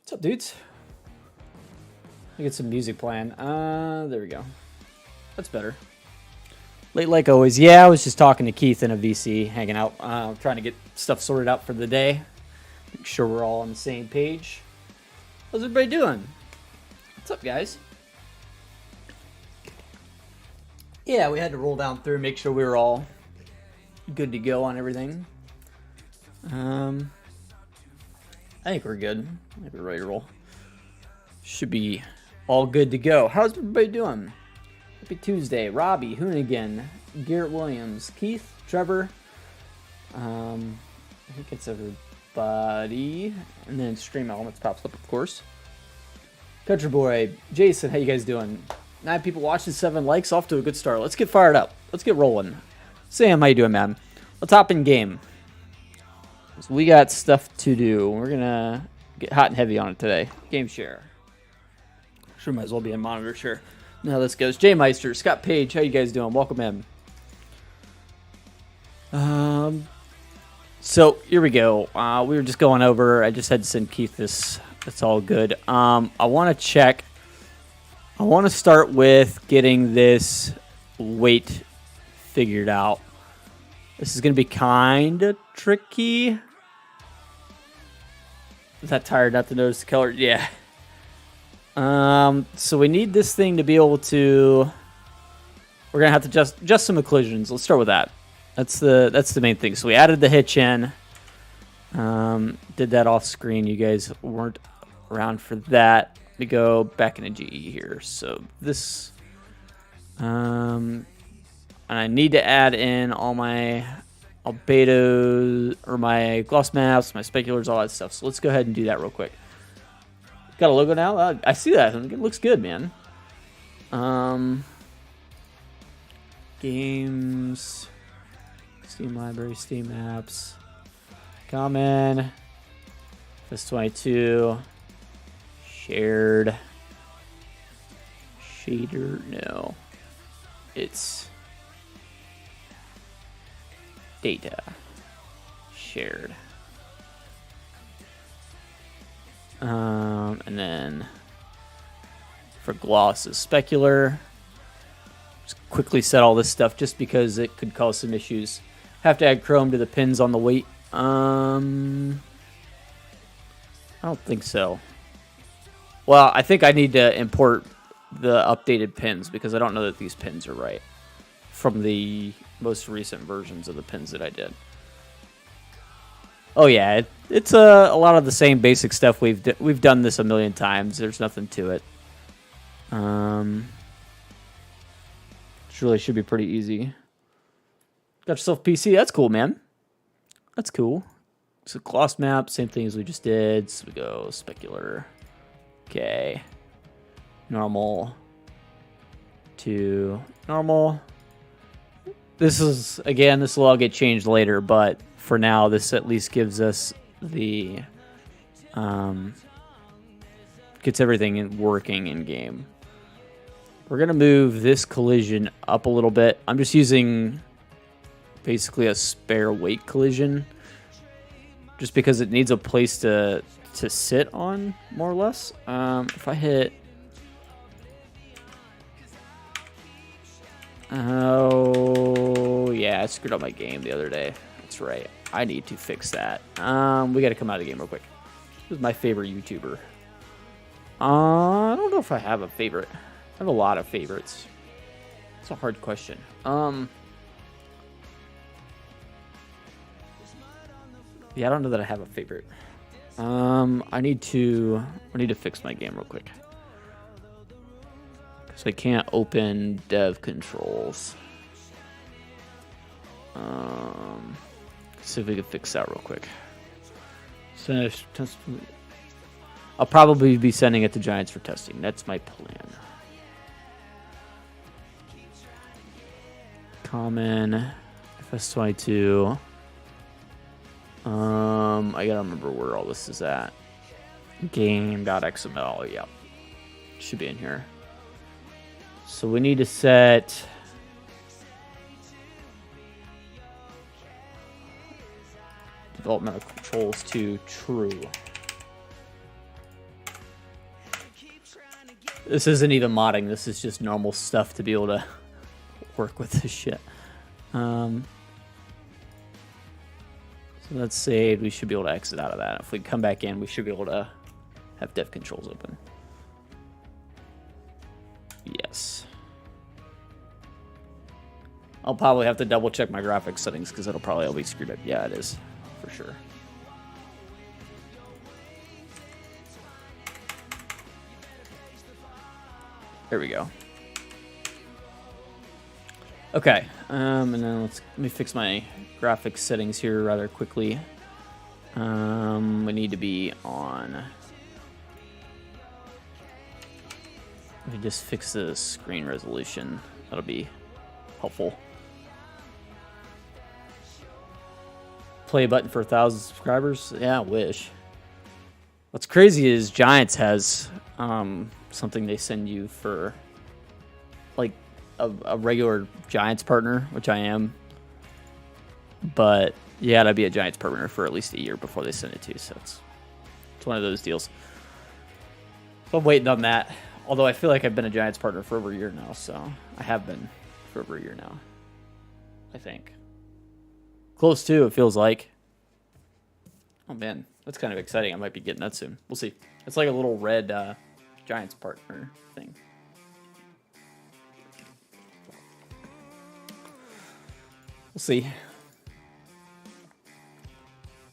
What's up, dudes? Let me get some music playing. There we go. That's better. Late like always. Yeah, I was just talking to Keith in a VC, hanging out, trying to get stuff sorted out for the day. Make sure we're all on the same page. How's everybody doing? What's up, guys? Yeah, we had to roll down through, make sure we were all good to go on everything. I think we're good. I think we're ready to roll. Should be all good to go. How's everybody doing? Happy Tuesday. Robbie, Hoonigan, Garrett Williams, Keith, Trevor. I think it's everybody. And then Stream Elements pops up, of course. Country Boy, Jason, how you guys doing? 9 people watching, 7 likes. Off to a good start. Let's get fired up. Let's get rolling. Sam, how you doing, man? Let's hop in game. So we got stuff to do. We're going to get hot and heavy on it today. Game share. Sure might as well be in monitor share. Now this goes. Jay Meister, Scott Page, how you guys doing? Welcome in. So here we go. We were just going over. I just had to send Keith this. That's all good. I want to check. I want to start with getting this weight figured out. This is going to be kind of tricky. Is that tired not to notice the color? Yeah. So we need this thing to be able to. We're gonna have to adjust some occlusions. Let's start with that. That's the main thing. So we added the hitch in. Did that off screen. You guys weren't around for that. Let me go back into GE here. So this. And I need to add in all my albedos or my gloss maps, my speculars, all that stuff. So let's go ahead and do that real quick. Got a logo now? I see that. It looks good, man. Games. Steam library, Steam apps. Common. FS22. Shared. Shader. No. It's data. Shared. And then for gloss is specular. Just quickly set all this stuff just because it could cause some issues. Have to add Chrome to the pins on the weight. I don't think so. Well, I think I need to import the updated pins because I don't know that these pins are right from the most recent versions of the pins that I did. Oh yeah, it's a lot of the same basic stuff. We've done this a million times. There's nothing to it. It really should be pretty easy. Got yourself a PC. That's cool, man. That's cool. So gloss map, same thing as we just did. So we go specular. Okay. Normal. To normal. This is, again, this will all get changed later, but for now, this at least gives us the, gets everything working in game. We're going to move this collision up a little bit. I'm just using basically a spare weight collision just because it needs a place to sit on, more or less. If I hit... Oh, yeah, I screwed up my game the other day. That's right. I need to fix that. We got to come out of the game real quick. This is my favorite YouTuber. I don't know if I have a favorite. I have a lot of favorites. It's a hard question. Yeah, I don't know that I have a favorite. I need to fix my game real quick. So I can't open dev controls. See if we can fix that real quick. So I'll probably be sending it to Giants for testing. That's my plan. Common FS22. I gotta remember where all this is at. Game.xml. Yep, should be in here. So we need to set developmental controls to true. This isn't even modding. This is just normal stuff to be able to work with this shit. So that's saved. We should be able to exit out of that. If we come back in, we should be able to have dev controls open. Yes. I'll probably have to double check my graphics settings because it'll probably all be screwed up. Yeah, it is, for sure. There we go. Okay, and then let me fix my graphics settings here rather quickly. We need to be on. Let me just fix the screen resolution. That'll be helpful. Play button for 1,000 subscribers. Yeah, I wish. What's crazy is Giants has something they send you for like a regular Giants partner, which I am. But you gotta be a Giants partner for at least a year before they send it to you. So it's one of those deals. So I'm waiting on that. Although I feel like I've been a Giants partner for over a year now, so I have been for over a year now. I think. Close to, it feels like. Oh man, that's kind of exciting. I might be getting that soon. We'll see. It's like a little red Giants partner thing. We'll see.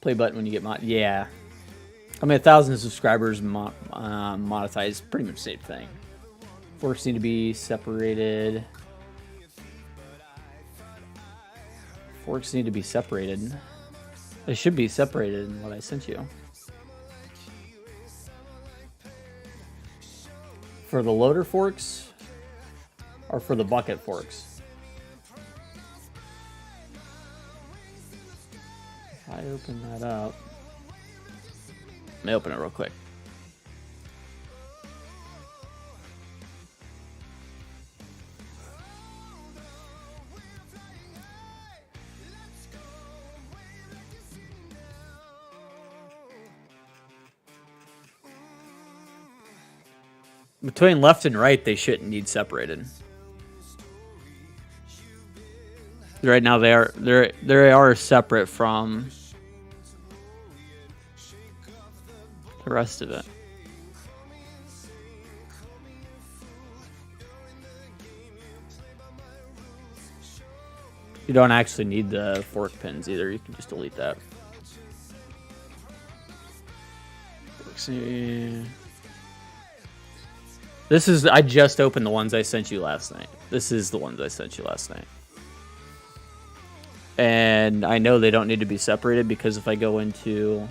Play button when you get mod. Yeah. I mean, 1,000 subscribers monetized, pretty much the same thing. Forks need to be separated. Forks need to be separated. They should be separated in what I sent you. For the loader forks or for the bucket forks? If I open that up. Let me open it real quick. Between left and right, they shouldn't need separated. Right now, they are separate from the rest of it. You don't actually need the fork pins either. You can just delete that. This is, I just opened the ones I sent you last night. This is the ones I sent you last night. And I know they don't need to be separated because if I go into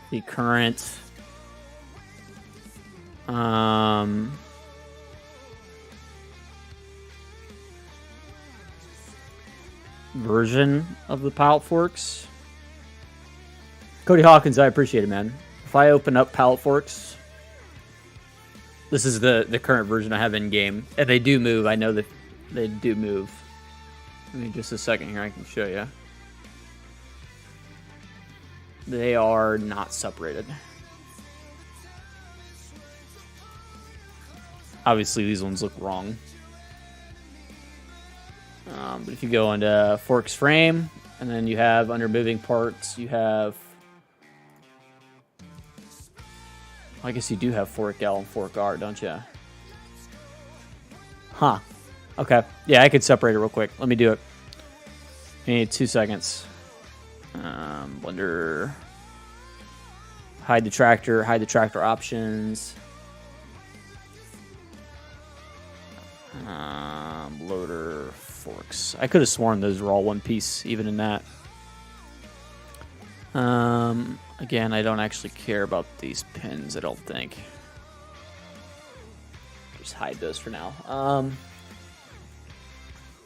the current version of the pallet forks. Cody Hawkins, I appreciate it, man. If I open up pallet forks, this is the current version I have in game, and they do move. I know that they do move. Give me just a second here. I can show you. They are not separated. Obviously, these ones look wrong. But if you go into Forks Frame, and then you have under moving parts, you have... I guess you do have Fork L and Fork R, don't you? Huh. Okay. Yeah, I could separate it real quick. Let me do it. I need 2 seconds. Blender. Hide the tractor options. Loader forks. I could have sworn those were all one piece, even in that. Again, I don't actually care about these pins, I don't think. Just hide those for now.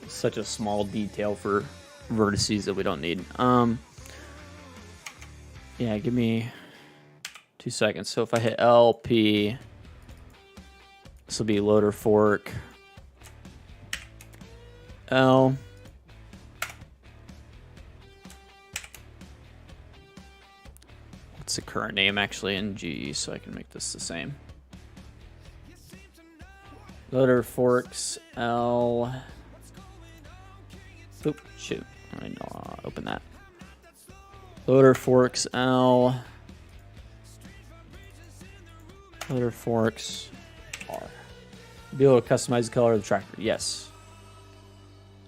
Such a small detail for vertices that we don't need. Yeah, give me 2 seconds. So if I hit LP, this will be loader fork. L. What's the current name actually in G, so I can make this the same. Loader forks L. Oop, shoot. I need to open that. Loader forks L. Loader forks R. Be able to customize the color of the tractor. Yes.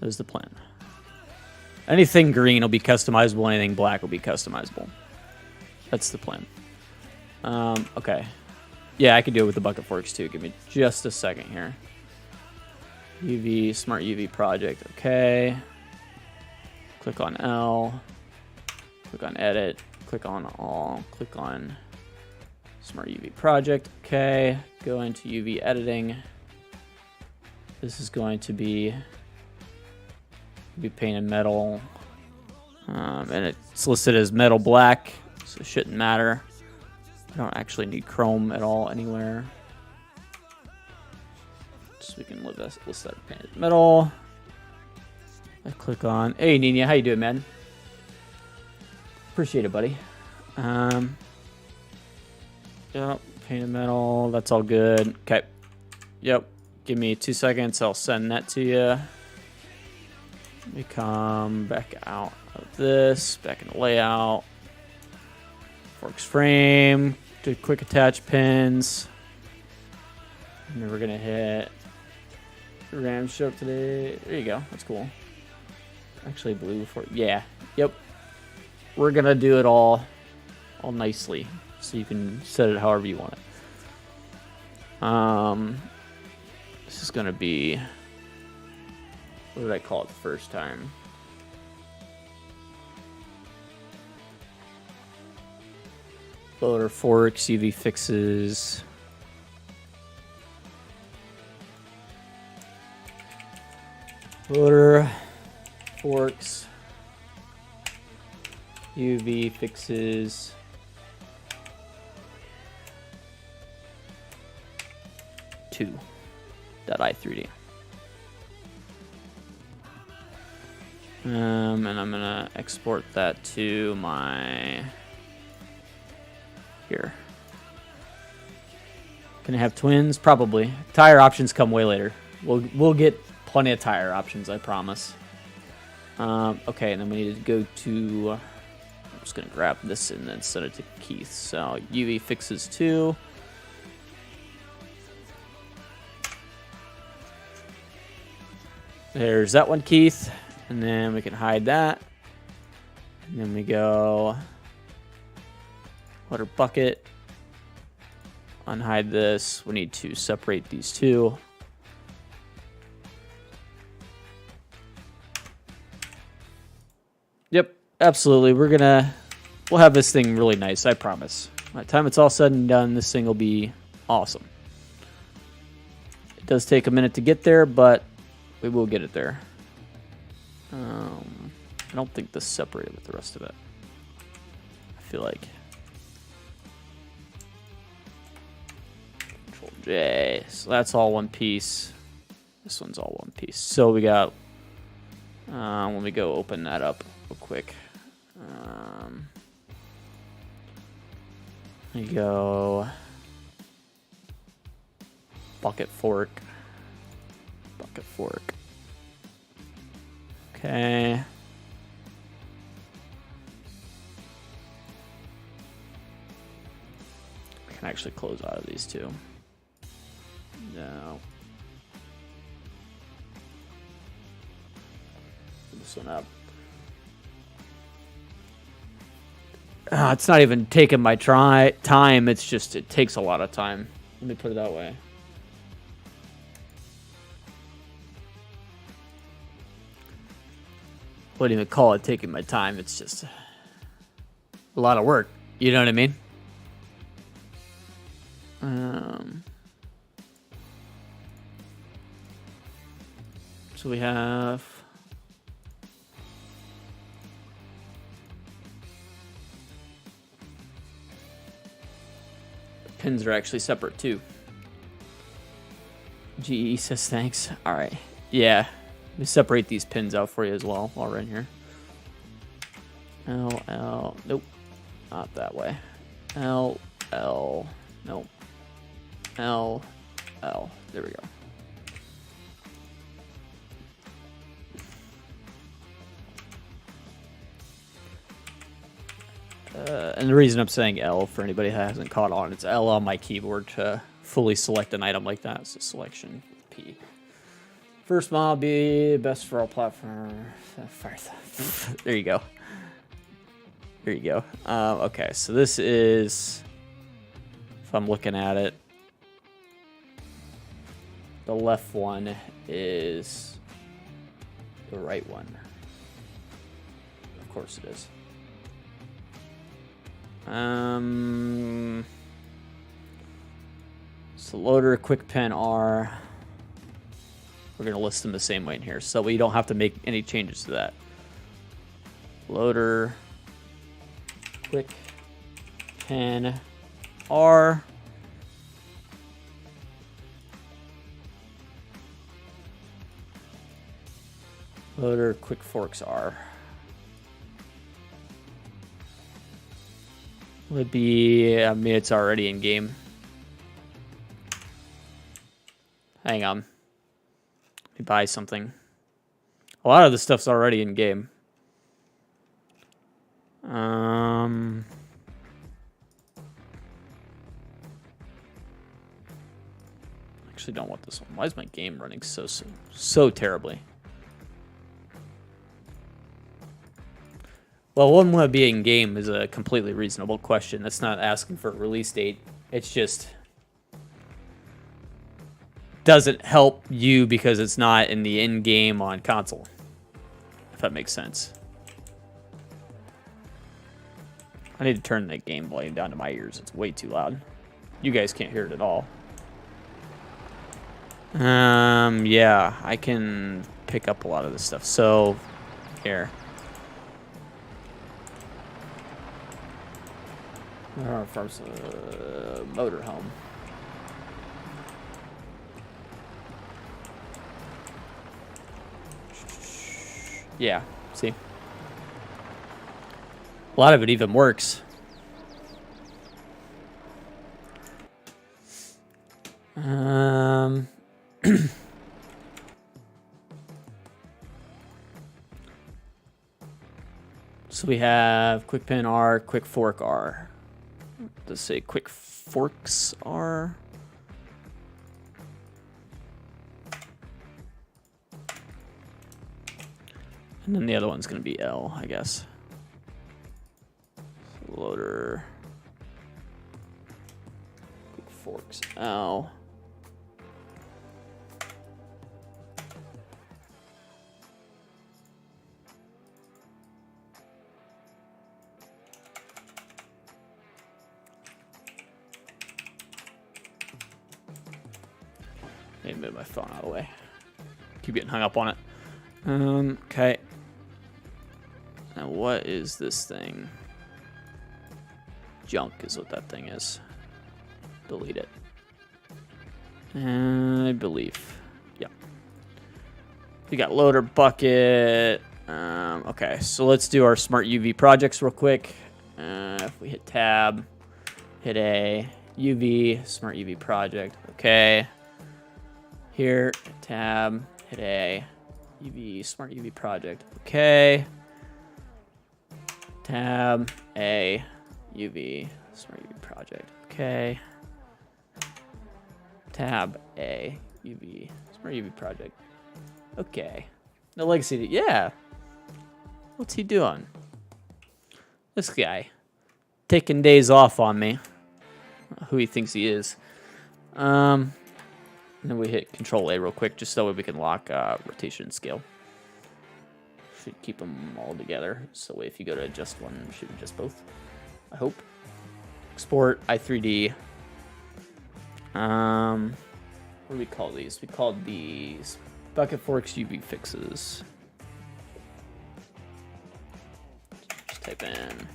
That is the plan. Anything green will be customizable. Anything black will be customizable. That's the plan. Okay. Yeah, I could do it with the bucket forks too. Give me just a second here. UV, Smart UV project. Okay. Click on L. Click on edit. Click on all. Click on Smart UV project. Okay. Go into UV editing. This is going to be painted metal. And it's listed as metal black, so it shouldn't matter. I don't actually need chrome at all anywhere. So we can list that painted metal. I click on, hey Nina, how you doing, man? Appreciate it, buddy. Yep, painted metal, that's all good. Okay. Yep, give me 2 seconds, I'll send that to you. Let me come back out of this, back in the layout. Forks frame, do quick attach pins. And then we're gonna hit RAM show up today. There you go, that's cool. Actually blue for, yeah, yep. We're gonna do it all nicely, so you can set it however you want it. This is gonna be, what did I call it the first time? Loader forks, UV fixes. Loader forks, UV fixes. .i3d. And I'm gonna export that to my here. Can I have twins? Probably. Tire options come way later. We'll get plenty of tire options, I promise. Okay, and then we need to go to. I'm just gonna grab this and then send it to Keith. So UV fixes 2. There's that one, Keith. And then we can hide that. And then we go water bucket. Unhide this. We need to separate these two. Yep, absolutely. We'll have this thing really nice, I promise. By the time it's all said and done, this thing will be awesome. It does take a minute to get there, but we will get it there. I don't think this is separated with the rest of it. I feel like. Control J. So that's all one piece. This one's all one piece. So we got. Let me go open that up real quick. There you go. Bucket fork. Bucket fork. Okay. I can actually close out of these two. No. Put this one up. It's not even taking my time. It's just, it takes a lot of time. Let me put it that way. Wouldn't even call it taking my time. It's just a lot of work. You know what I mean? So we have the pins are actually separate too. GE says thanks. All right. Yeah. Let me separate these pins out for you as well while we're in here. L, nope, not that way. L, nope. L, there we go. And the reason I'm saying L for anybody that hasn't caught on, it's L on my keyboard to fully select an item like that. So selection P. First model be best for all platforms. There you go. There you go. Okay, so this is, if I'm looking at it, the left one is the right one. Of course it is. So loader, quick pen R. We're going to list them the same way in here, so we don't have to make any changes to that. Loader, quick pen R. Loader, quick forks R. Would be, I mean, it's already in game. Hang on. Let me buy something. A lot of the stuff's already in game. Actually don't want this one. Why is my game running so terribly? Well, one would be in game is a completely reasonable question. That's not asking for a release date. It's just doesn't help you because it's not in the in-game on console. If that makes sense. I need to turn the game volume down to my ears. It's way too loud. You guys can't hear it at all. Yeah, I can pick up a lot of this stuff. So, here. First, motorhome. Yeah, see? A lot of it even works. So we have quick pen R, quick fork R. Let's say quick forks R. And then the other one's going to be L, I guess. So loader. Quick forks L. Maybe move my phone out of the way. Keep getting hung up on it. Okay. Now what is this thing? Junk is what that thing is. Delete it. I believe. Yeah. We got loader bucket. Okay, so let's do our smart UV projects real quick. If we hit tab, hit A, UV, smart UV project. Okay. Here, tab, hit A, UV, smart UV project. Okay. Tab, A, UV, smart UV project. Okay. Tab, A, UV, smart UV project. Okay. No legacy, yeah. What's he doing? This guy. Taking days off on me. Who he thinks he is. And then we hit Control A real quick, just so we can lock rotation and scale. Should keep them all together. So if you go to adjust one, you should adjust both. I hope. Export i3D. What do we call these? We called these bucket forks UV fixes. Just type in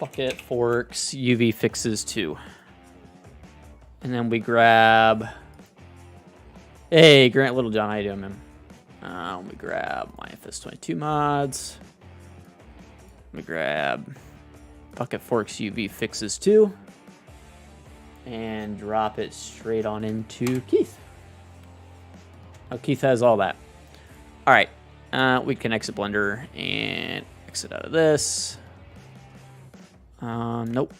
bucket forks UV fixes 2. And then we grab, hey, Grant Littlejohn, how you doing, man? We grab my FS22 mods. We grab bucket forks UV fixes 2. And drop it straight on into Keith. Oh, Keith has all that. All right, We can exit Blender and exit out of this. Nope.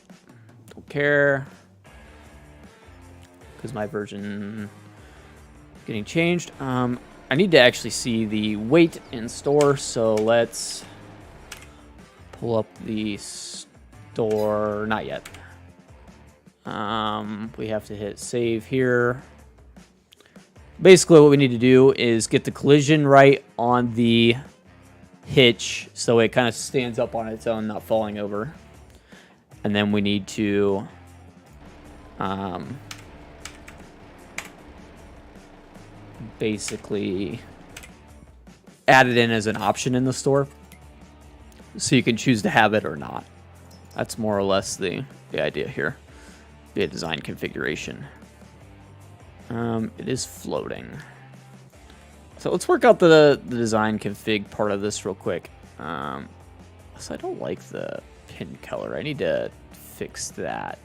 Don't care. Because my version getting changed. I need to actually see the weight in store, so let's pull up the store. Not yet. We have to hit save here. Basically, what we need to do is get the collision right on the hitch so it kind of stands up on its own, not falling over. And then we need to basically add it in as an option in the store, so you can choose to have it or not. That's more or less the idea here. Be a design configuration. It is floating. So let's work out the design config part of this real quick. So I don't like the pin color. I need to fix that.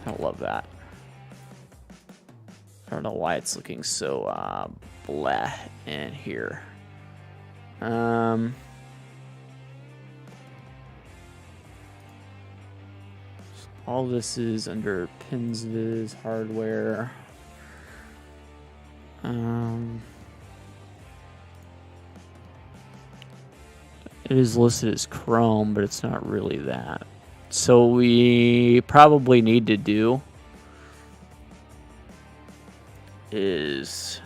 I don't love that. I don't know why it's looking so blah in here. All this is under PinsViz hardware. It is listed as Chrome, but it's not really that. So we probably need to do is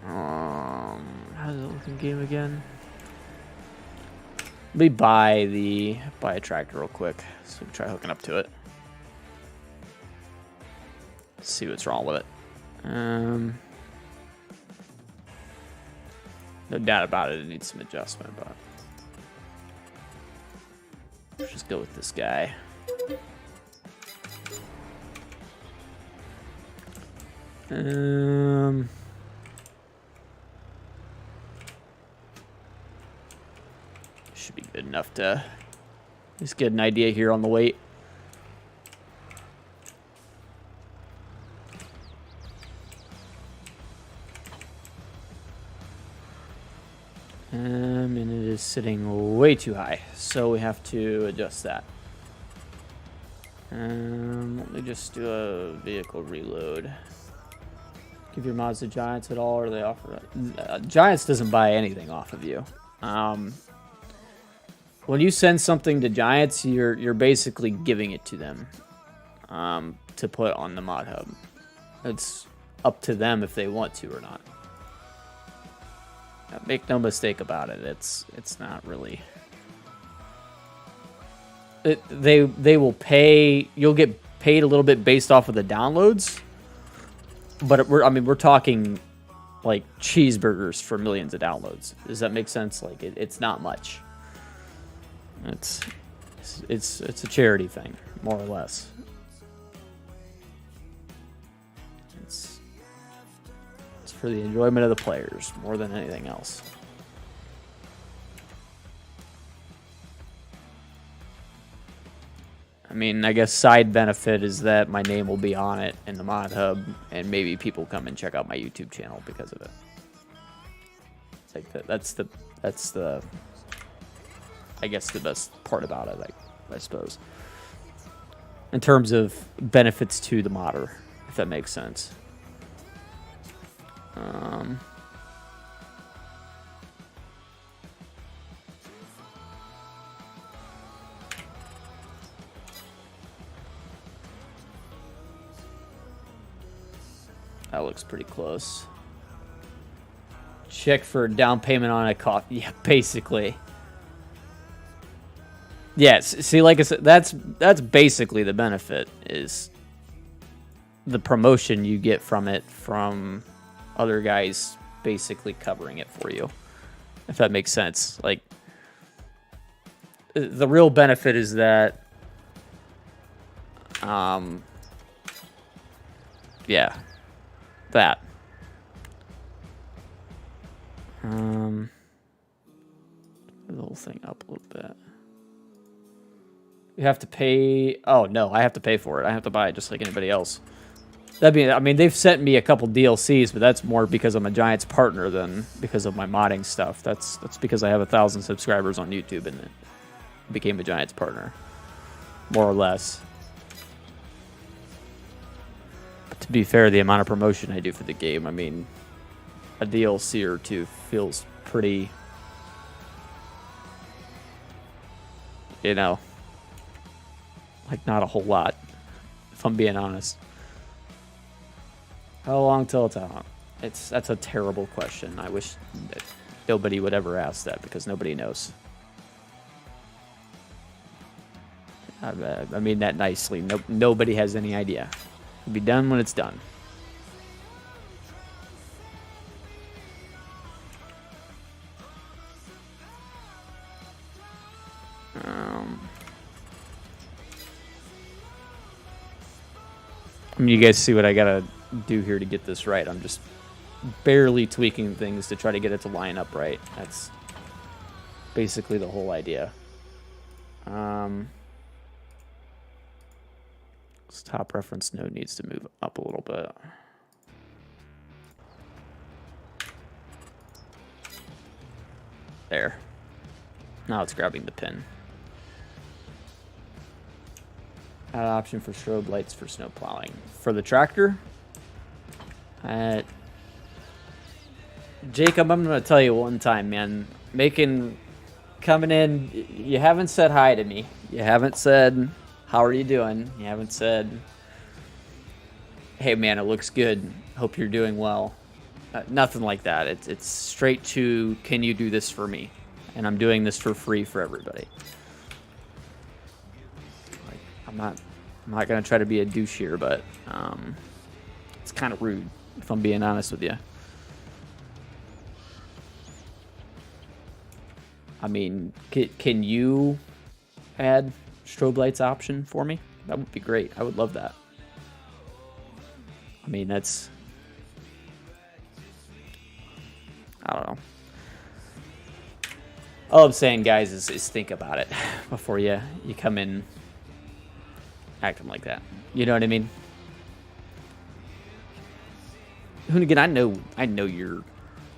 how does it look in game again? Let me buy a tractor real quick so we can try hooking up to it. See what's wrong with it. No doubt about it, it needs some adjustment, but let's just go with this guy. Should be good enough to just get an idea here on the weight. And it is sitting way too high, so we have to adjust that. Let me just do a vehicle reload. Give your mods to Giants at all, or they offer it? Giants doesn't buy anything off of you. When you send something to Giants, you're basically giving it to them to put on the mod hub. It's up to them if they want to or not. Make no mistake about it. It's not really. They will pay. You'll get paid a little bit based off of the downloads, but we're talking like cheeseburgers for millions of downloads. Does that make sense? Like it's not much. It's a charity thing, more or less. It's for the enjoyment of the players more than anything else. I mean, I guess side benefit is that my name will be on it in the mod hub, and maybe people come and check out my YouTube channel because of it. Like that's the I guess the best part about it, I suppose. In terms of benefits to the modder, if that makes sense. That looks pretty close. Check for down payment on a coffee. Yeah, basically. Yes, see, like I said, that's basically the benefit, is the promotion you get from it, from other guys basically covering it for you, if that makes sense. Like, the real benefit is that, yeah, that. The whole thing up a little bit. You have to pay. Oh no, I have to pay for it. I have to buy it just like anybody else. I mean, they've sent me a couple DLCs, but that's more because I'm a Giants partner than because of my modding stuff. That's because I have 1,000 subscribers on YouTube and it became a Giants partner, more or less. But to be fair, the amount of promotion I do for the game, I mean, a DLC or two feels pretty, you know, like not a whole lot, if I'm being honest. How long till it's out? That's a terrible question. I wish that nobody would ever ask that because nobody knows. I mean that nicely. Nobody has any idea. It'll be done when it's done. I mean, you guys see what I gotta do here to get this right. I'm just barely tweaking things to try to get it to line up right. That's basically the whole idea. This top reference node needs to move up a little bit. There. Now it's grabbing the pin. Add option for strobe lights for snow plowing. For the tractor, Jacob, I'm going to tell you one time, man. Coming in, you haven't said hi to me. You haven't said, how are you doing? You haven't said, hey, man, it looks good. Hope you're doing well. Nothing like that. It's straight to, can you do this for me? And I'm doing this for free for everybody. I'm not gonna try to be a douche here, but it's kind of rude if I'm being honest with you. I mean, can you add strobe lights option for me? That would be great. I would love that. I mean, that's, I don't know. All I'm saying, guys, is think about it before you come in acting like that. You know what I mean? Hoonigan, I know you're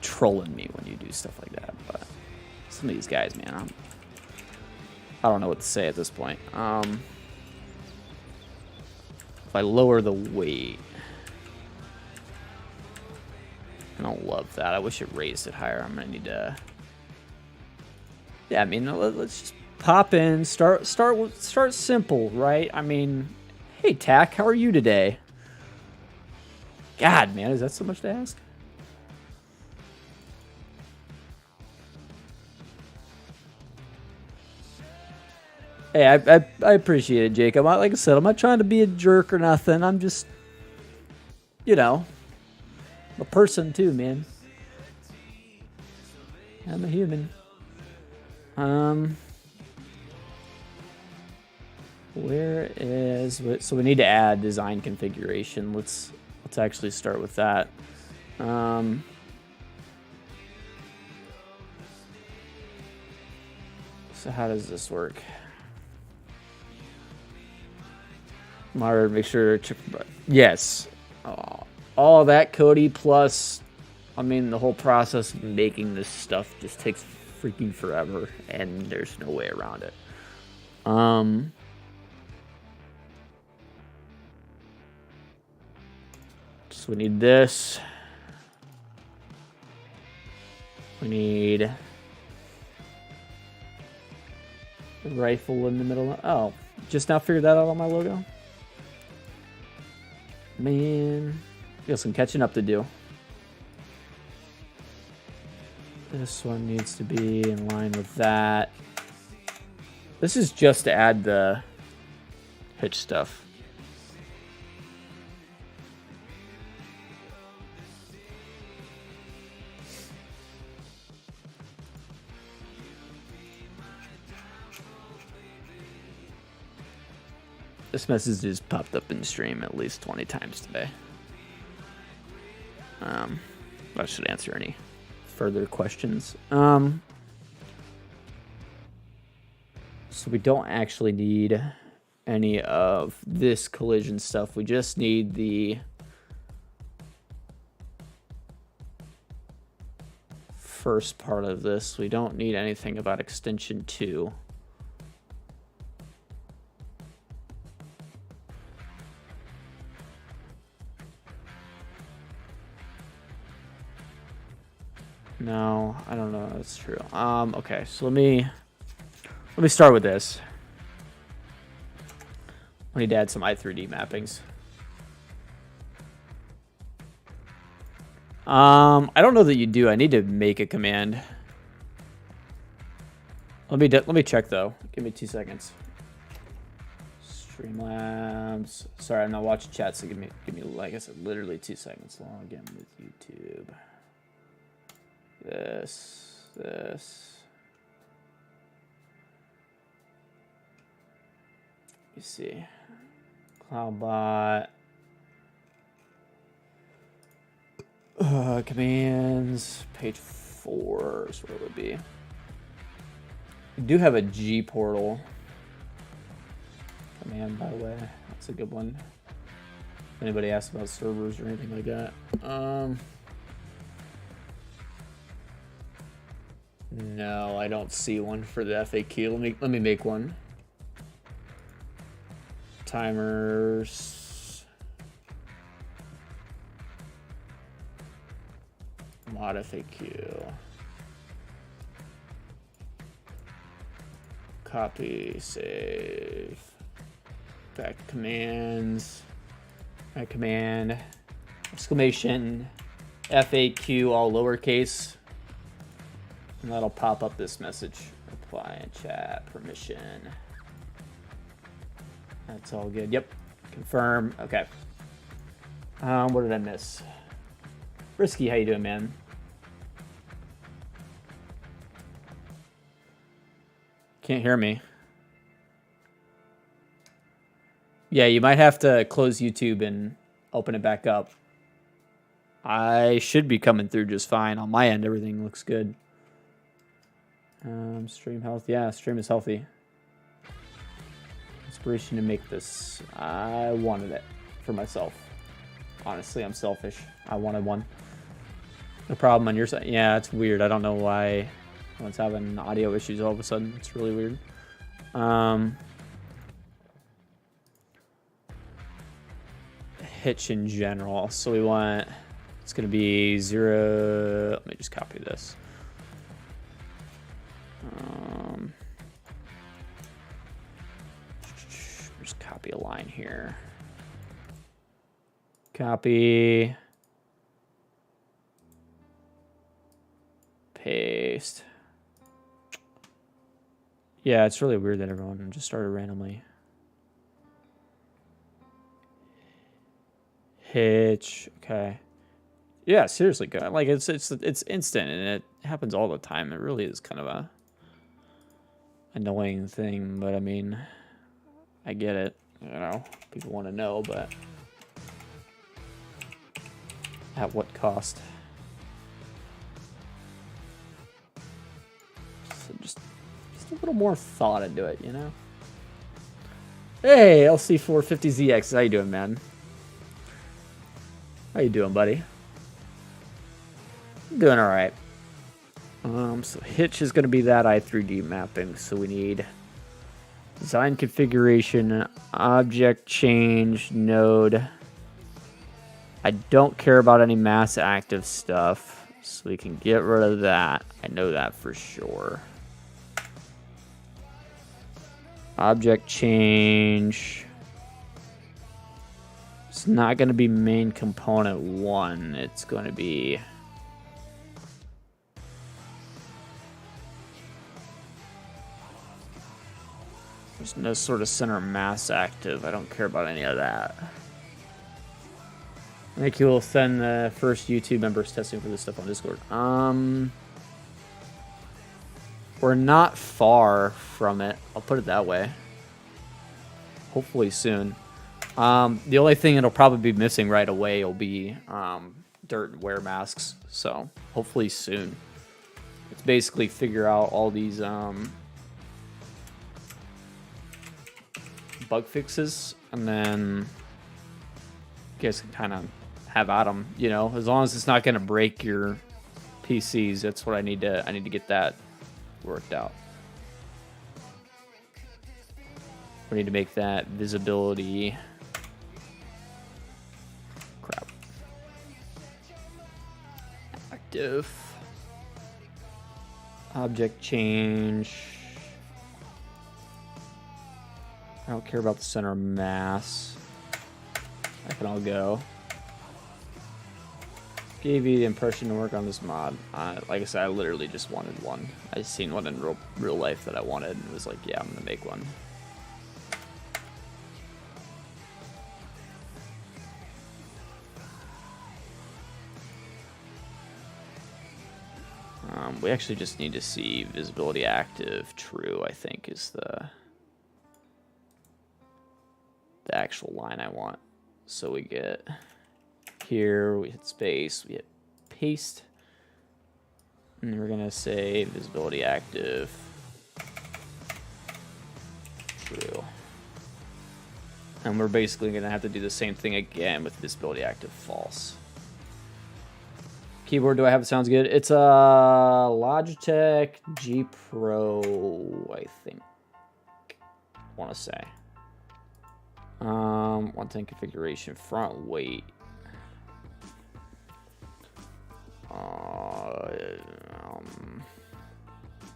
trolling me when you do stuff like that, but some of these guys, man, I don't know what to say at this point. If I lower the weight, I don't love that. I wish it raised it higher. I'm gonna need to. Yeah, I mean, let's just pop in, start simple, right? I mean, hey, Tack, how are you today? God, man, is that so much to ask? Hey, I appreciate it, Jacob. Like I said, I'm not trying to be a jerk or nothing. I'm just, you know, a person too, man. I'm a human. Where is, so we need to add design configuration. Let's actually start with that. So how does this work? Mara, make sure, yes. All of that, Cody, plus, I mean, the whole process of making this stuff just takes freaking forever, and there's no way around it. So we need this. We need the rifle in the middle. Oh, just now figured that out on my logo? Man, got some catching up to do. This one needs to be in line with that. This is just to add the hitch stuff. This message just popped up in the stream at least 20 times today. That should answer any further questions. So we don't actually need any of this collision stuff. We just need the first part of this. We don't need anything about extension 2. No, I don't know. That's true. Okay, so let me start with this. I need to add some i3D mappings. I don't know that you do. I need to make a command. Let me check though. Give me 2 seconds. Streamlabs. Sorry, I'm not watching chat, so give me like I said, literally 2 seconds. Log in with YouTube. This. You see, CloudBot. Commands, page 4 is where it would be. We do have a G portal command, by the way. That's a good one. If anybody asks about servers or anything like that. No, I don't see one for the FAQ. Let me make one. Timers. Mod FAQ. Copy, save. Back to commands. Back command. Exclamation. FAQ, all lowercase. And that'll pop up this message. Reply in chat, permission. That's all good. Yep. Confirm. Okay. What did I miss? Risky, how you doing, man? Can't hear me. Yeah, you might have to close YouTube and open it back up. I should be coming through just fine. On my end, everything looks good. Stream health. Yeah, stream is healthy. Inspiration to make this. I wanted it for myself. Honestly, I'm selfish. I wanted one. No problem on your side. Yeah, it's weird. I don't know why one's having audio issues all of a sudden. It's really weird. Hitch in general. So we want, it's going to be 0. Let me just copy this. Just copy a line here. Copy. Paste. Yeah, it's really weird that everyone just started randomly. Hitch. Okay. Yeah, seriously, good. Like it's instant and it happens all the time. It really is kind of a annoying thing, but I mean, I get it. You know, people want to know, but at what cost? So just a little more thought into it, you know? Hey, LC450ZX, how you doing, man? How you doing, buddy? Doing all right. So Hitch is going to be that i3D mapping. So we need design configuration, object change, node. I don't care about any mass active stuff, so we can get rid of that. I know that for sure. Object change. It's not going to be main component 1. It's going to be... There's no sort of center mass active. I don't care about any of that. I think you will send the first YouTube members testing for this stuff on Discord. We're not far from it. I'll put it that way. Hopefully soon. The only thing it'll probably be missing right away will be dirt and wear masks. So hopefully soon. It's basically figure out all these bug fixes, and then you guys can kind of have at them, you know, as long as it's not going to break your PCs. That's what I need to get that worked out. We need to make that visibility. Crap. Active. Object change. I don't care about the center of mass. That can all go. Gave you the impression to work on this mod. Like I said, I literally just wanted one. I seen one in real life that I wanted and was like, yeah, I'm gonna make one. We actually just need to see visibility active true, I think, is the actual line I want. So we get here, we hit space, we hit paste, and we're gonna say visibility active true. And we're basically gonna have to do the same thing again with visibility active false. Keyboard, do I have it? Sounds good. It's a Logitech G Pro, I think. Want to say. 110 configuration, front weight.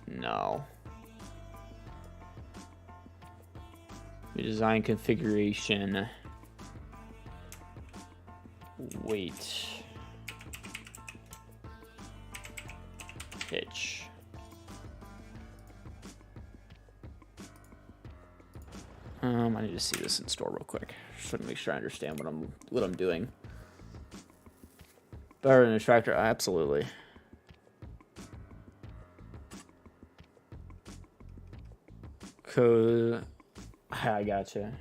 No. Design configuration. Weight. Pitch. I need to see this in store real quick. Just want to make sure I understand what I'm doing. Better than a tractor, absolutely. Code. I gotcha.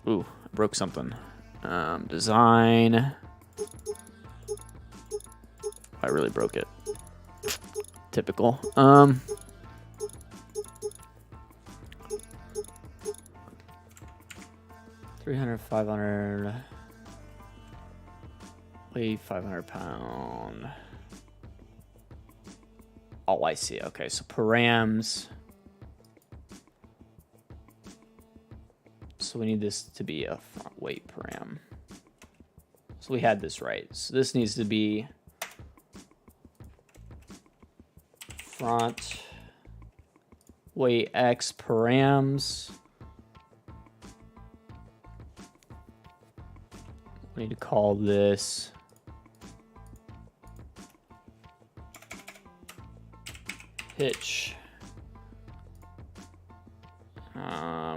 Ooh, I broke something. Design. I really broke it. Typical. 300, 500. Weight 500 pound. Oh, I see. Okay, so params. So we need this to be a front weight param. So we had this right. So this needs to be front weight X params. We need to call this pitch. I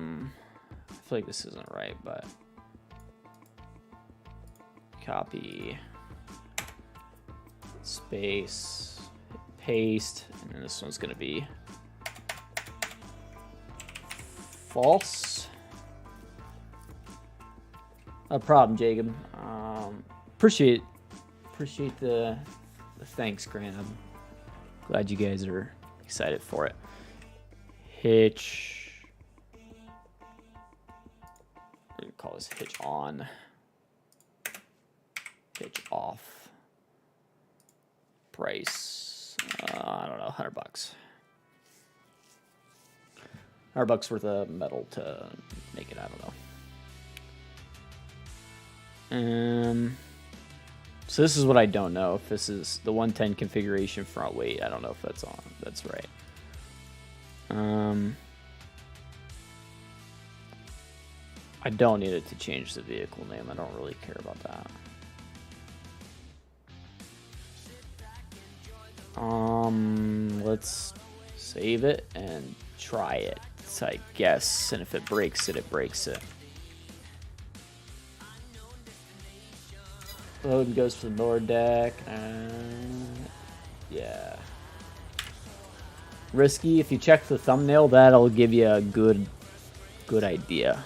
feel like this isn't right, but copy, space, paste, and then this one's gonna be false. No problem, Jacob. Appreciate the thanks, Grant. I'm glad you guys are excited for it. Hitch. We're gonna call this hitch on. Hitch off. Price. I don't know, $100. $100 worth of metal to make it. I don't know. So this is what I don't know. If this is the 110 configuration front weight, I don't know if that's on. That's right. I don't need it to change the vehicle name. I don't really care about that. Let's save it and try it, I guess. And if it breaks it, it breaks it. Load goes to the lower deck. Yeah. Risky. If you check the thumbnail, that'll give you a good idea.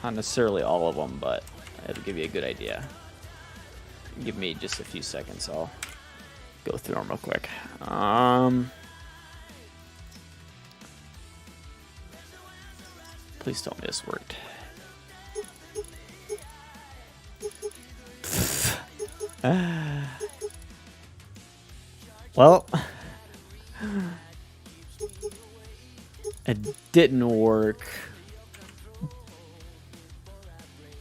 Not necessarily all of them, but it'll give you a good idea. Give me just a few seconds. I'll go through them real quick. Please tell me this worked. Well, it didn't work,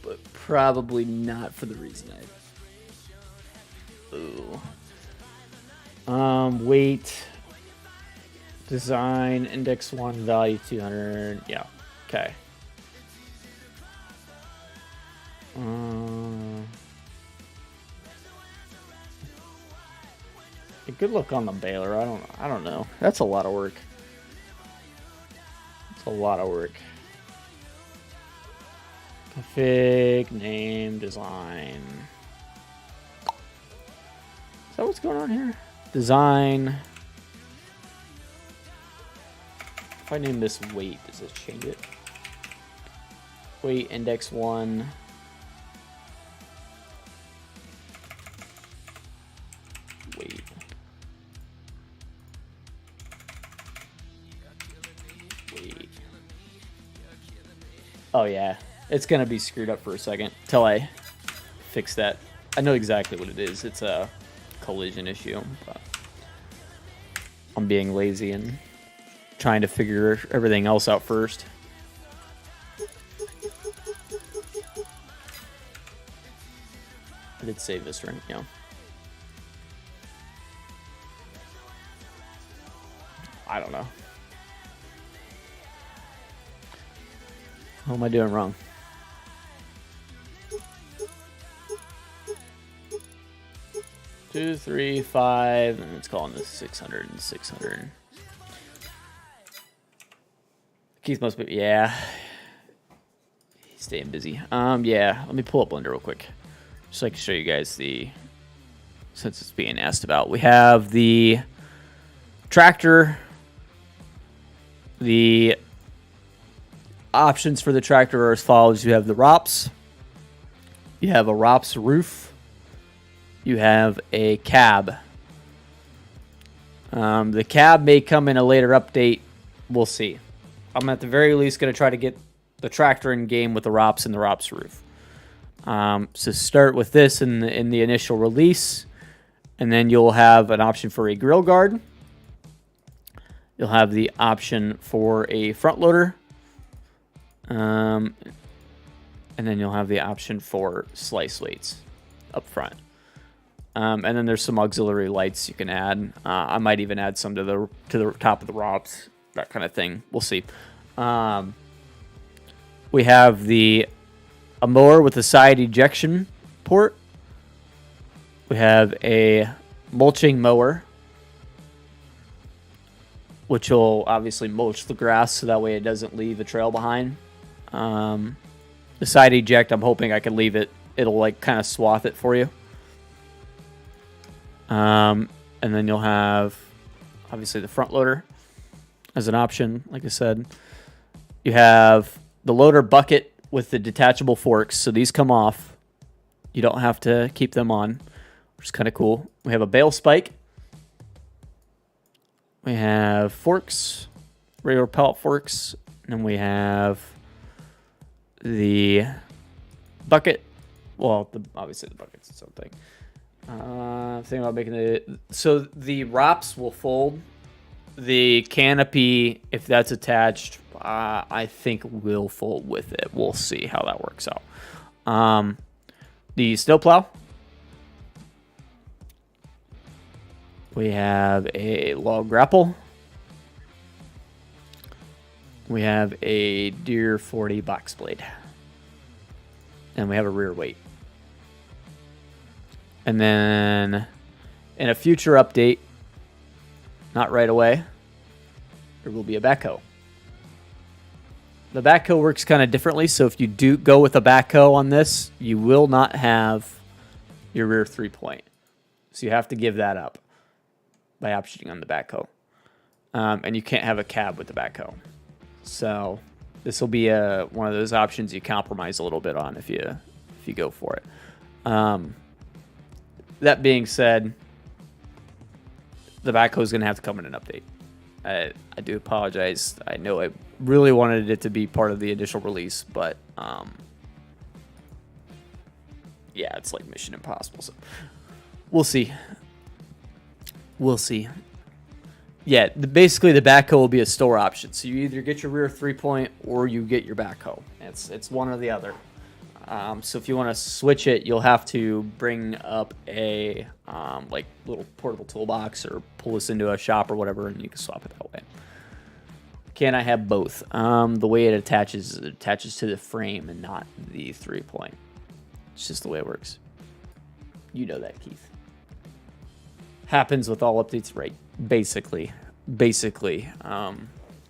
but probably not for the reason I. Ooh. Weight, design, index 1, value 200. Yeah. Okay. A good look on the baler. I don't know. That's a lot of work. It's a lot of work. Config, name, design. Is that what's going on here? Design. If I name this weight, does this change it? Weight, index 1. Weight. Weight. Oh yeah, it's gonna be screwed up for a second till I fix that. I know exactly what it is. It's a collision issue, but I'm being lazy and trying to figure everything else out first. I did save this, right? Yeah. I don't know. What am I doing wrong? Two, 3, 5, and it's calling this 600 and 600. Keith must be, yeah. He's staying busy. Yeah, let me pull up Blender real quick. Just so I can show you guys the, since it's being asked about. We have the tractor. The options for the tractor are as follows. You have the ROPS. You have a ROPS roof. You have a cab. The cab may come in a later update. We'll see. I'm at the very least going to try to get the tractor in game with the ROPS and the ROPS roof. So start with this in the initial release, and then you'll have an option for a grill guard. You'll have the option for a front loader, and then you'll have the option for slice weights up front. And then there's some auxiliary lights you can add. I might even add some to the top of the ROPS, that kind of thing. We'll see. We have a mower with a side ejection port. We have a mulching mower, which will obviously mulch the grass so that way it doesn't leave a trail behind. The side eject, I'm hoping I can leave it. It'll like kind of swath it for you. And then you'll have obviously the front loader as an option. Like I said, you have the loader bucket with the detachable forks. So these come off. You don't have to keep them on, which is kind of cool. We have a bale spike. We have forks, regular pellet forks. And then we have the bucket. Well, obviously the bucket's its own thing. Thinking about making it so the ROPS will fold. The canopy, if that's attached, I think will fold with it. We'll see how that works out. The snowplow. We have a log grapple. We have a DEERE 40 box blade. And we have a rear weight. And then in a future update, not right away, there will be a backhoe. The backhoe works kind of differently, so if you do go with a backhoe on this, you will not have your rear 3-point. So you have to give that up by optioning on the backhoe. And you can't have a cab with the backhoe. So this will be one of those options you compromise a little bit on if you go for it. That being said, the backhoe is going to have to come in an update. I do apologize. I know I really wanted it to be part of the initial release, but yeah, it's like Mission Impossible. So we'll see. We'll see. Yeah, basically the backhoe will be a store option. So you either get your rear 3-point or you get your backhoe. It's one or the other. So if you want to switch it, you'll have to bring up a like little portable toolbox or pull this into a shop or whatever, and you can swap it that way. Can I have both? The way it attaches to the frame and not the 3-point. It's just the way it works. You know that, Keith. Happens with all updates, right? Basically.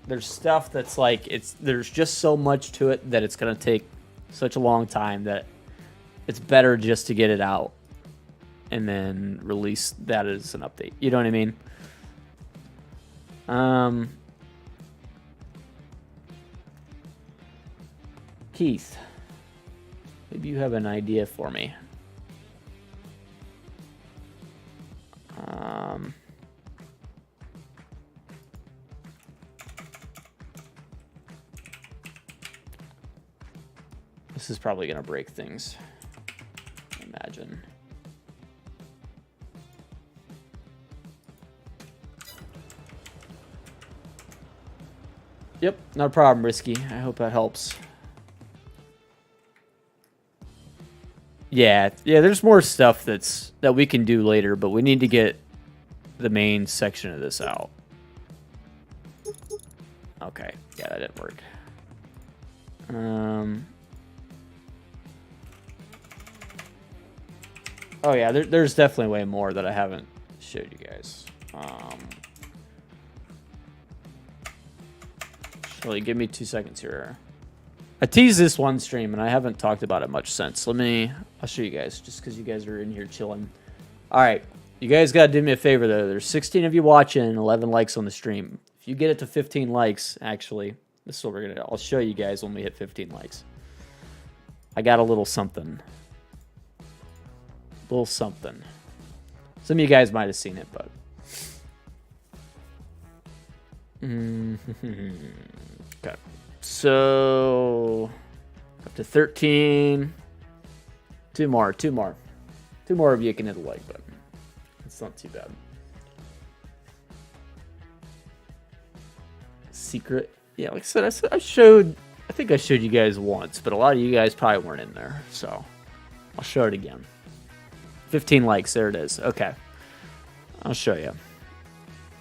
There's stuff that's like there's just so much to it that it's gonna take such a long time that it's better just to get it out and then release that as an update. You know what I mean? Keith, maybe you have an idea for me. This is probably going to break things, I imagine. Yep, no problem, Risky. I hope that helps. Yeah, there's more stuff that we can do later, but we need to get the main section of this out. Okay, yeah, that didn't work. Oh yeah, there's definitely way more that I haven't showed you guys. Really, give me 2 seconds here. I teased this one stream and I haven't talked about it much since. I'll show you guys just because you guys are in here chilling. All right, you guys got to do me a favor though. There's 16 of you watching and 11 likes on the stream. If you get it to 15 likes, actually, this is what we're gonna. I'll show you guys when we hit 15 likes. I got a little something. Some of you guys might have seen it, but okay. So up to 13. Two more of you can hit the like button. It's not too bad. Secret, yeah. Like I said, I think I showed you guys once, but a lot of you guys probably weren't in there, so I'll show it again. 15 likes, there it is. Okay, I'll show you.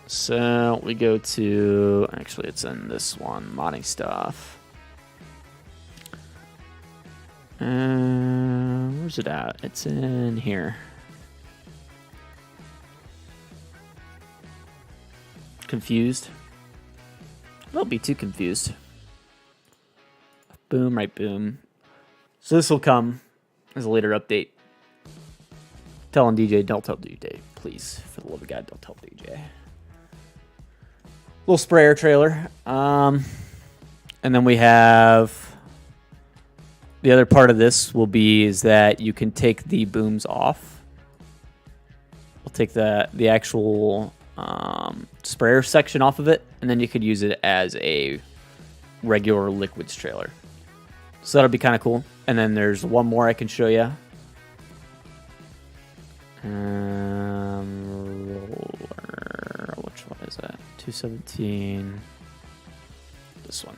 So we go to, actually it's in this one, modding stuff. Where's it at? It's in here. Confused? Don't be too confused. Boom, right, boom. So this will come as a later update. Telling DJ, don't tell DJ, please. For the love of God, don't tell DJ. Little sprayer trailer. And then we have the other part of this will be is that you can take the booms off. We'll take the actual sprayer section off of it, and then you could use it as a regular liquids trailer. So that'll be kind of cool. And then there's one more I can show you. Roller. Which one is that? 217. This one.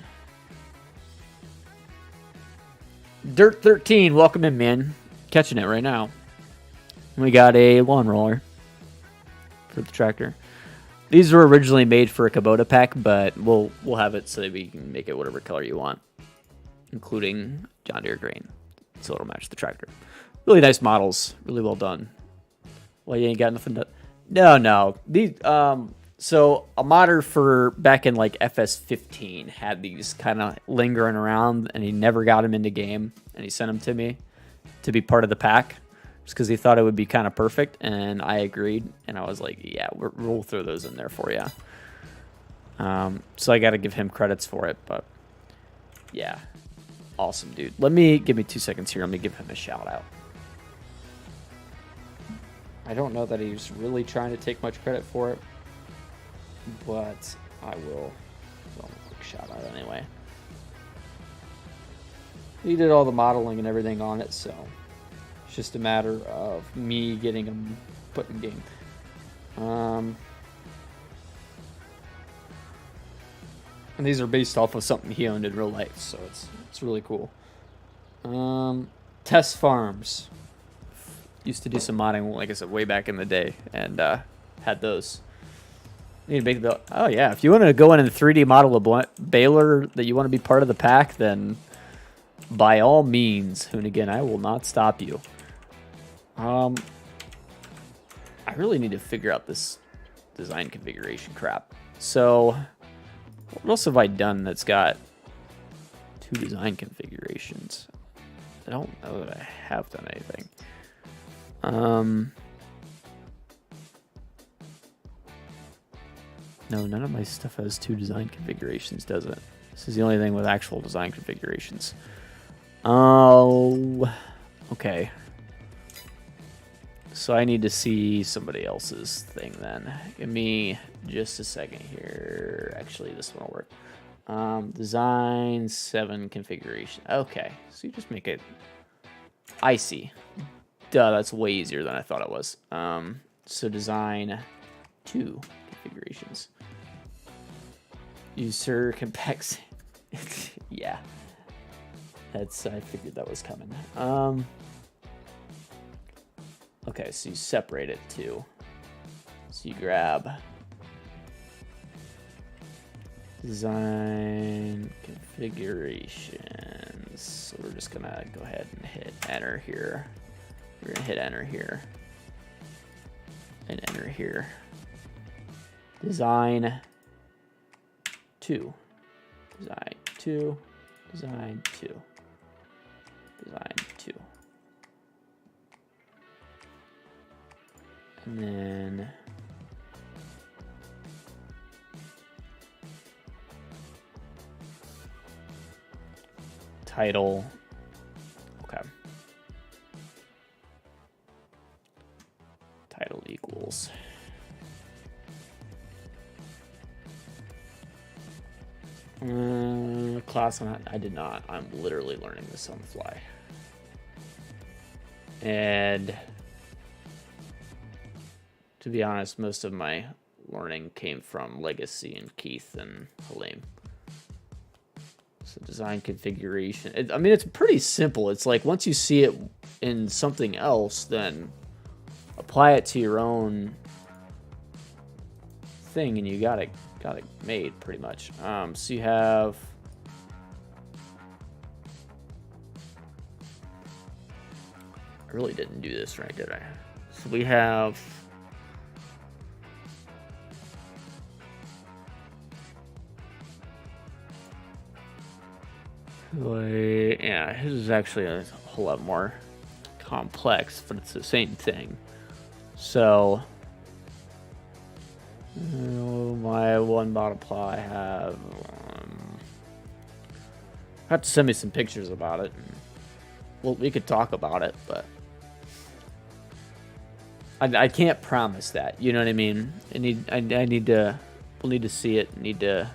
Dirt 13, welcome in, man. Catching it right now. We got a lawn roller for the tractor. These were originally made for a Kubota pack, but we'll have it so that we can make it whatever color you want, including John Deere green, so it'll match the tractor. Really nice models, really well done. Well, you ain't got nothing to... No. These, so a modder for back in like FS15 had these kind of lingering around, and he never got them into game, and he sent them to me to be part of the pack just because he thought it would be kind of perfect, and I agreed, and I was like, yeah, we'll throw those in there for you. So I got to give him credits for it, but yeah, awesome, dude. Give me 2 seconds here. Let me give him a shout out. I don't know that he's really trying to take much credit for it, but I will film a quick shot at it anyway. He did all the modeling and everything on it, so it's just a matter of me getting them put in game. And these are based off of something he owned in real life, so it's really cool. Test farms. Used to do some modding, like I said, way back in the day, and had those. Need to make the. Oh yeah, if you want to go in and 3D model a Baylor that you want to be part of the pack, then by all means, Hoonigan, I will not stop you. I really need to figure out this design configuration crap. So, what else have I done that's got 2 design configurations? I don't know that I have done anything. No, none of my stuff has 2 design configurations, does it? This is the only thing with actual design configurations. Oh, okay. So I need to see somebody else's thing then. Give me just a second here. Actually, this one will work. Design 7 configuration. Okay, so you just make it. I see. Duh, that's way easier than I thought it was. So design 2 configurations. User compact. Yeah, that's. I figured that was coming. Okay, so you separate it too. So you grab design configurations. So we're just gonna go ahead and hit enter here. We're gonna hit enter here and enter here. Design 2, design 2, design 2, design 2. And then title. Okay. Title equals. Class on I did not. I'm literally learning this on the fly. And to be honest, most of my learning came from Legacy and Keith and Halim. So design configuration. I mean, it's pretty simple. It's like once you see it in something else, then apply it to your own thing, and you got it made pretty much. So you have. I really didn't do this right, did I? So we have. Yeah, his is actually a whole lot more complex, but it's the same thing. So, my one bottle plow I have. Have to send me some pictures about it. Well, we could talk about it, but I can't promise that. You know what I mean? I need to. We'll need to see it. Need to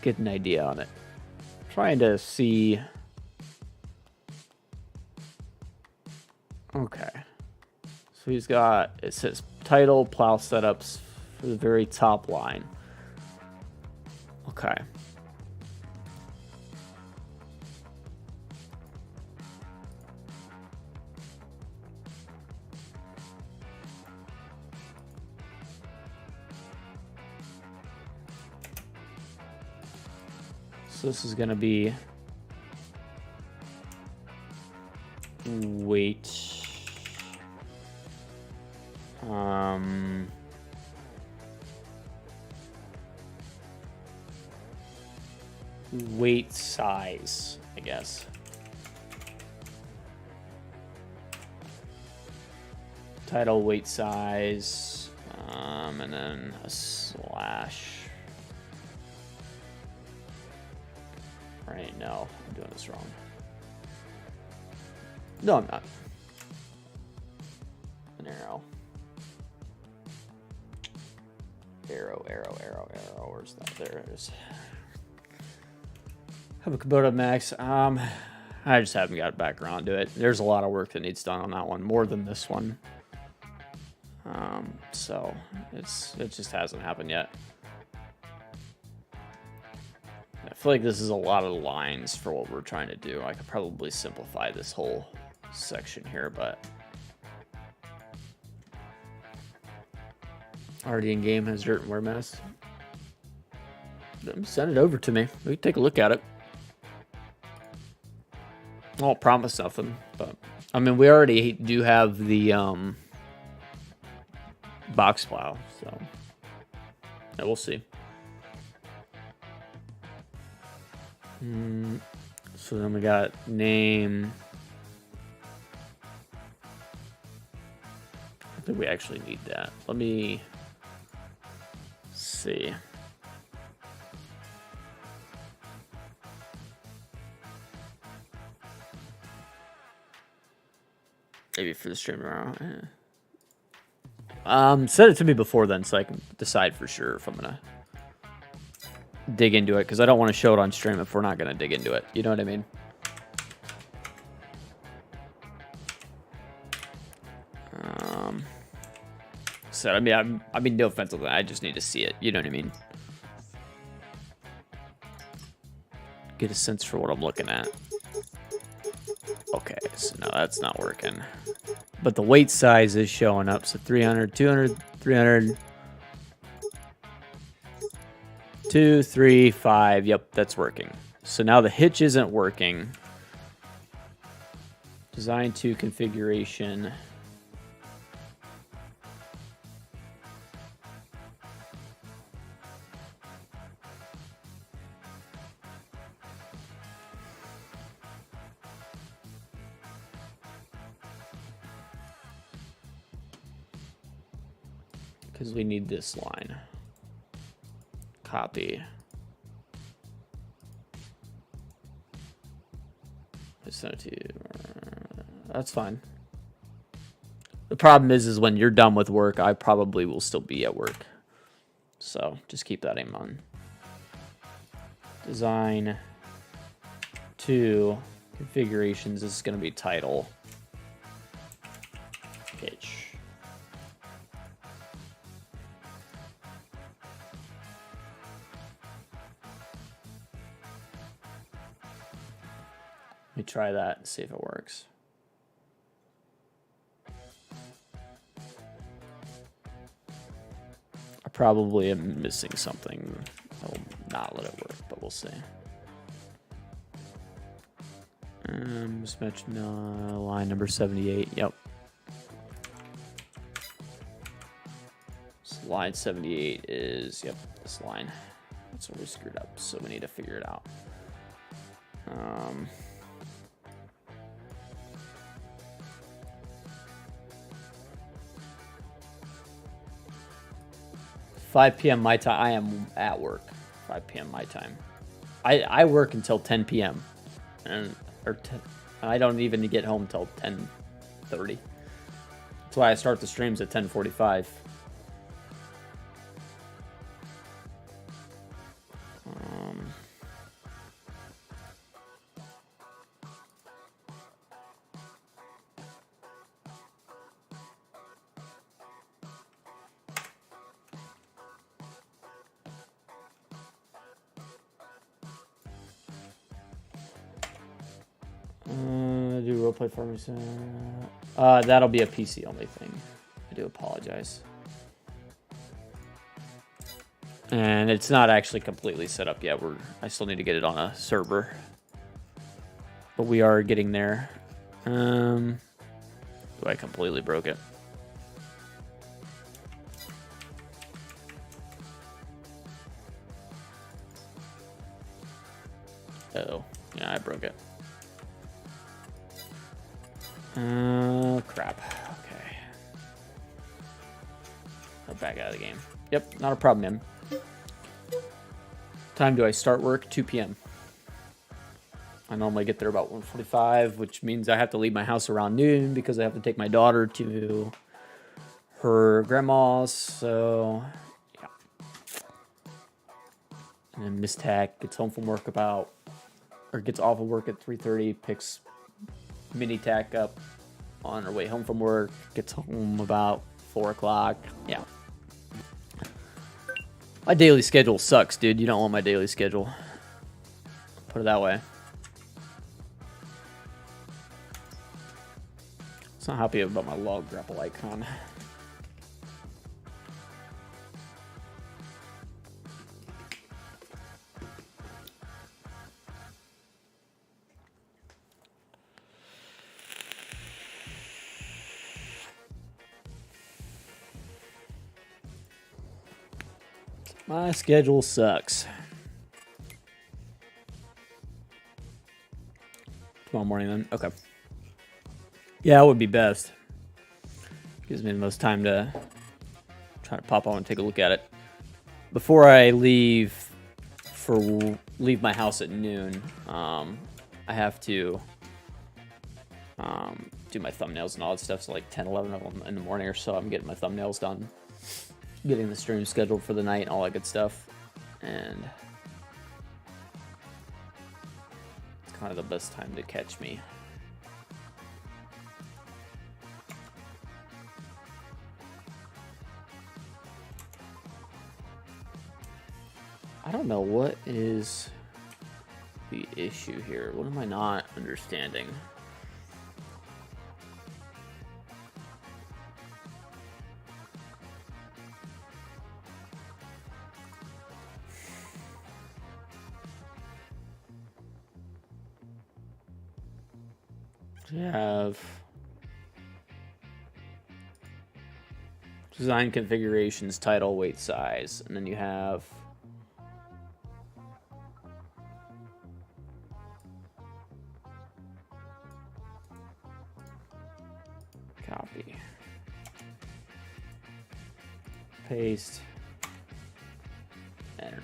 get an idea on it. Trying to see. Okay. So he's got, it says title, plow setups for the very top line. Okay. So this is going to be weight. Weight size, I guess. Title, weight size, and then a slash. Right, no, I'm doing this wrong. No, I'm not. An arrow. Arrow. Where's that? There it is. Have a Kubota Max. I just haven't got back around to it. There's a lot of work that needs done on that one, more than this one. So it just hasn't happened yet. I feel like this is a lot of lines for what we're trying to do. I could probably simplify this whole section here, but already in game has dirt and wear mask. Send it over to me. We can take a look at it. I won't promise nothing, but I mean, we already do have the box plow, so yeah, we'll see. So then we got name. I think we actually need that. Let me see. Maybe for the stream tomorrow. Send it to me before then so I can decide for sure if I'm gonna dig into it, because I don't want to show it on stream if we're not gonna dig into it. You know what I mean? So I mean, no offense to that. I just need to see it. You know what I mean? Get a sense for what I'm looking at. Okay, so no, that's not working. But the weight size is showing up. So 300, 200, 300, 2, 3, 5. Yep, that's working. So now the hitch isn't working. Design to configuration. Because we need this line. Copy. I sent it to you. That's fine. The problem is when you're done with work, I probably will still be at work. So just keep that in mind. Design to configurations. This is going to be title. Pitch. Let me try that and see if it works. I probably am missing something. I will not let it work, but we'll see. Mismatch, no, line number 78. Yep. So line 78 is, yep, this line. That's what we screwed up, so we need to figure it out. 5 p.m. my time. I am at work. 5 p.m. my time. I work until 10 p.m. I don't even get home until 10:30. That's why I start the streams at 10:45. Do roleplay for me. That'll be a PC only thing. I do apologize. And it's not actually completely set up yet. I still need to get it on a server. But we are getting there. I completely broke it. Uh-oh. Yeah, I broke it. Crap. Okay. I'm back out of the game. Yep, not a problem, man. Time do I start work? 2 p.m. I normally get there about 1:45, which means I have to leave my house around noon because I have to take my daughter to her grandma's. So, yeah. And Miss Tack gets home from work gets off of work at 3:30, picks Mini Tack up on her way home from work, gets home about 4 o'clock. Yeah. My daily schedule sucks, dude. You don't want my daily schedule. Put it that way. It's not happy about my log grapple icon. My schedule sucks. Tomorrow morning then? Okay. Yeah, it would be best. Gives me the most time to try to pop on and take a look at it. Before I leave my house at noon, I have to do my thumbnails and all that stuff. So like 10, 11 of them in the morning or so, I'm getting my thumbnails done. Getting the stream scheduled for the night and all that good stuff. And it's kind of the best time to catch me. I don't know what is the issue here. What am I not understanding? You have design configurations, title, weight, size, and then you have copy, paste, enter.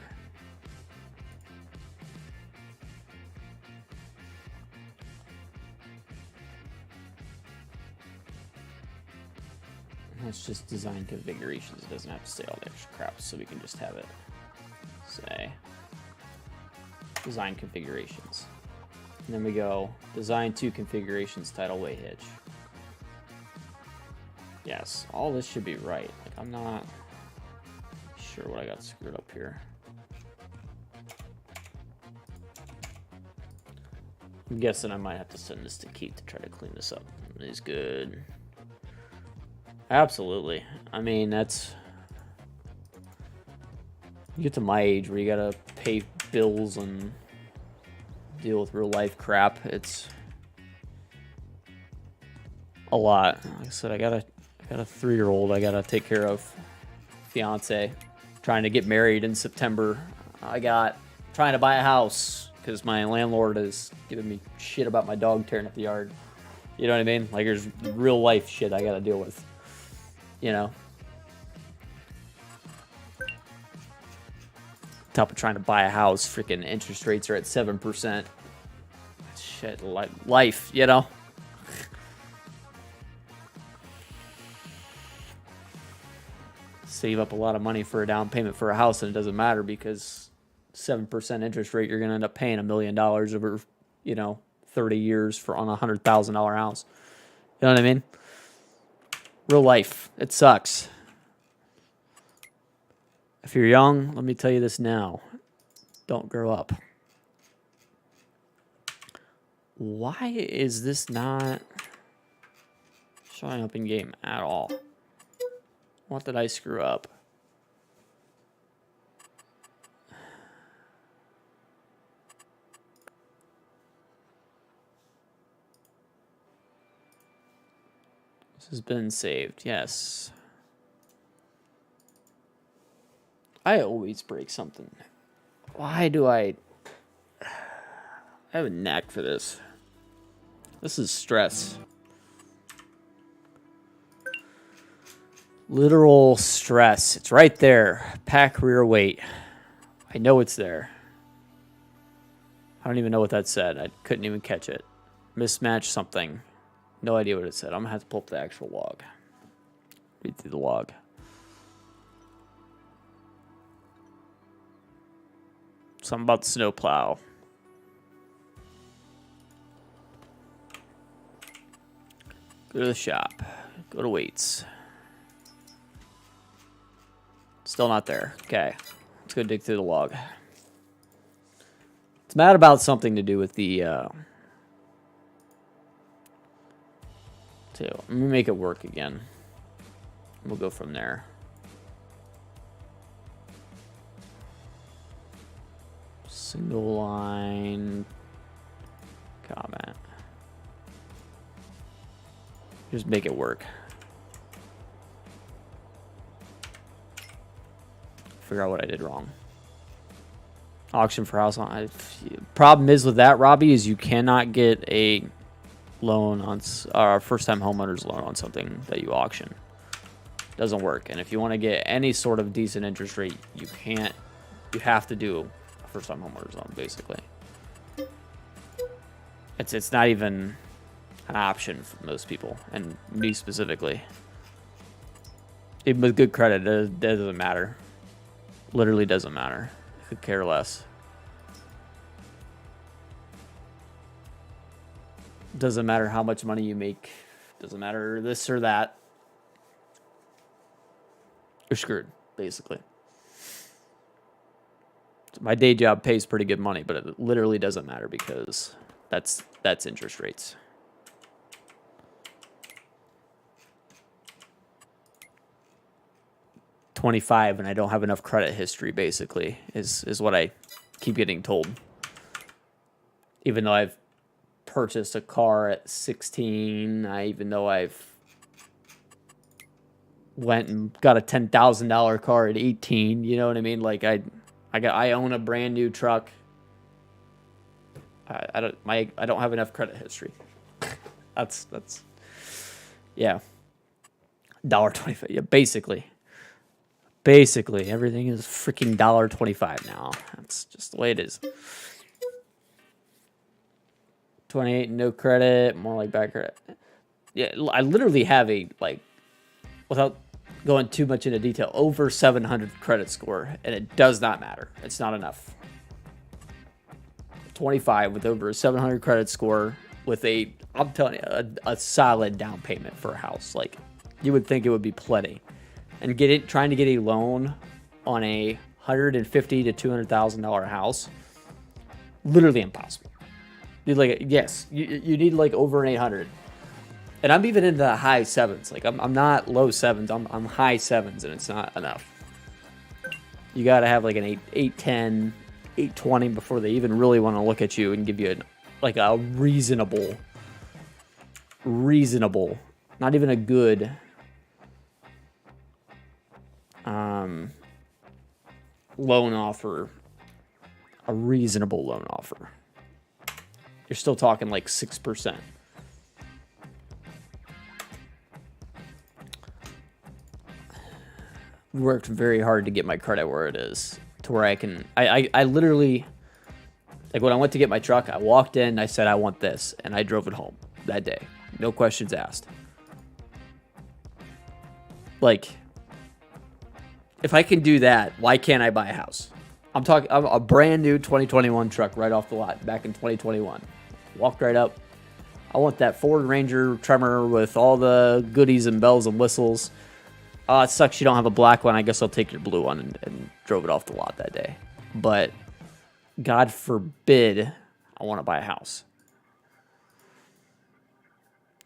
That's just design configurations. It doesn't have to say all the extra crap, so we can just have it say design configurations. And then we go design to configurations, title, weight, hitch. Yes, all this should be right. Like, I'm not sure what I got screwed up here. I'm guessing I might have to send this to Keith to try to clean this up. He's good. Absolutely. I mean, that's... You get to my age where you gotta pay bills and deal with real life crap. It's a lot. Like I said, I got a 3-year-old I gotta take care of. Fiance. Trying to get married in September. I got trying to buy a house because my landlord is giving me shit about my dog tearing up the yard. You know what I mean? Like, there's real life shit I gotta deal with. You know, top of trying to buy a house, freaking interest rates are at 7%. Shit, life, you know. Save up a lot of money for a down payment for a house, and it doesn't matter because 7% interest rate, you're gonna end up paying $1 million over, you know, 30 years for on a $100,000 house. You know what I mean? Real life. It sucks. If you're young, let me tell you this now. Don't grow up. Why is this not showing up in game at all? What did I screw up? This has been saved. Yes. I always break something. Why do I have a knack for this. This is stress. Literal stress. It's right there. Pack rear weight. I know it's there. I don't even know what that said. I couldn't even catch it. Mismatch something. No idea what it said. I'm going to have to pull up the actual log. Read through the log. Something about the snowplow. Go to the shop. Go to weights. Still not there. Okay. Let's go dig through the log. It's mad about something to do with the... too. Let me make it work again. We'll go from there. Single line comment. Just make it work. Figure out what I did wrong. Auction for house on. Problem is with that, Robbie, is you cannot get a loan on first-time homeowners loan on something that you auction. Doesn't work. And if you want to get any sort of decent interest rate, you can't. You have to do a first-time homeowners loan, basically. It's not even an option for most people, and me specifically. Even with good credit, it doesn't matter. Literally doesn't matter. I could care less. Doesn't matter how much money you make. Doesn't matter this or that. You're screwed, basically. My day job pays pretty good money, but it literally doesn't matter because that's interest rates. $25 and I don't have enough credit history, basically, is what I keep getting told. Even though I've purchased a car at 16, even though I've went and got a $10,000 car at 18, you know what I mean? Like I own a brand new truck. I don't have enough credit history. That's yeah. $1.25. Yeah, basically everything is freaking $1.25 now. That's just the way it is. 28 no credit, more like bad credit. Yeah, I literally have a, like, without going too much into detail, over 700 credit score, and it does not matter. It's not enough. 25 with over a 700 credit score with I'm telling you, a solid down payment for a house. Like, you would think it would be plenty. And trying to get a loan on a $150,000 to $200,000 house, literally impossible. You need like over an 800, and I'm even into the high sevens. Like I'm not low sevens. I'm high sevens, and it's not enough. You got to have like an 810, 820 before they even really want to look at you and give you a reasonable, not even a good loan offer, a reasonable loan offer. You're still talking like 6%. Worked very hard to get my credit where it is, to where I literally, like when I went to get my truck, I walked in, I said I want this, and I drove it home that day. No questions asked. Like, if I can do that, why can't I buy a house? I'm a brand new 2021 truck right off the lot back in 2021. Walked right up. I want that Ford Ranger Tremor with all the goodies and bells and whistles. It sucks you don't have a black one. I guess I'll take your blue one, and drove it off the lot that day. But God forbid I want to buy a house.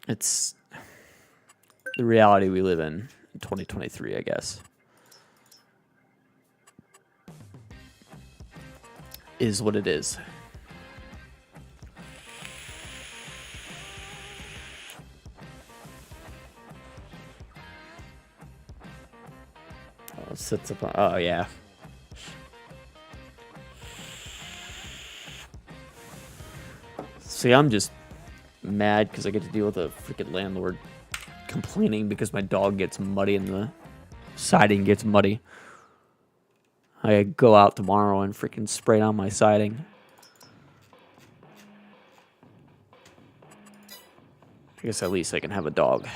It's the reality we live in 2023, I guess. Is what it is. Oh, it sits up on, oh yeah. See, I'm just mad because I get to deal with a freaking landlord complaining because my dog gets muddy and the siding gets muddy. I go out tomorrow and freaking spray down my siding. I guess at least I can have a dog.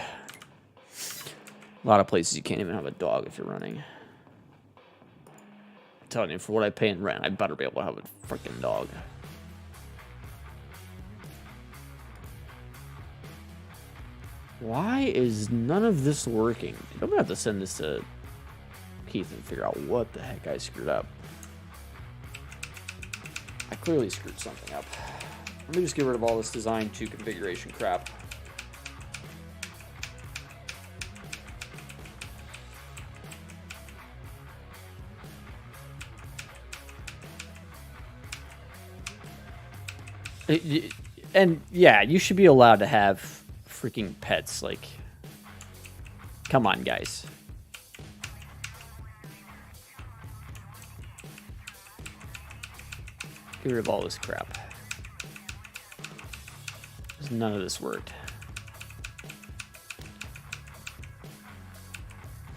A lot of places you can't even have a dog if you're running. telling you, for what I pay in rent, I better be able to have a freaking dog. Why is none of this working? I'm gonna have to send this to Keith and figure out what the heck I screwed up. I clearly screwed something up. Let me just get rid of all this design to configuration crap. And yeah, you should be allowed to have freaking pets. Like, come on, guys. Get rid of all this crap. None of this worked.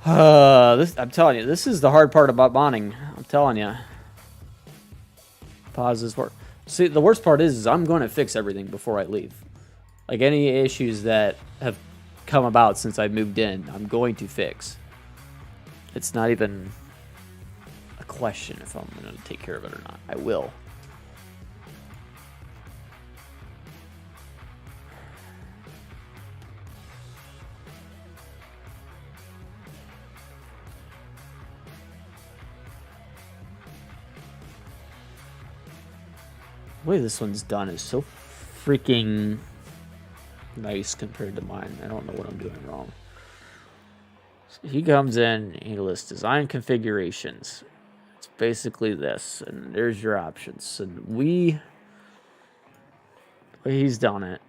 I'm telling you, this is the hard part about bonding. I'm telling you. Pause this work. See, the worst part is I'm going to fix everything before I leave. Like, any issues that have come about since I moved in, I'm going to fix. It's not even a question if I'm going to take care of it or not. I will. The way this one's done is so freaking nice compared to mine. I don't know what I'm doing wrong. So he comes in, he lists design configurations. It's basically this, and there's your options. And the way he's done it,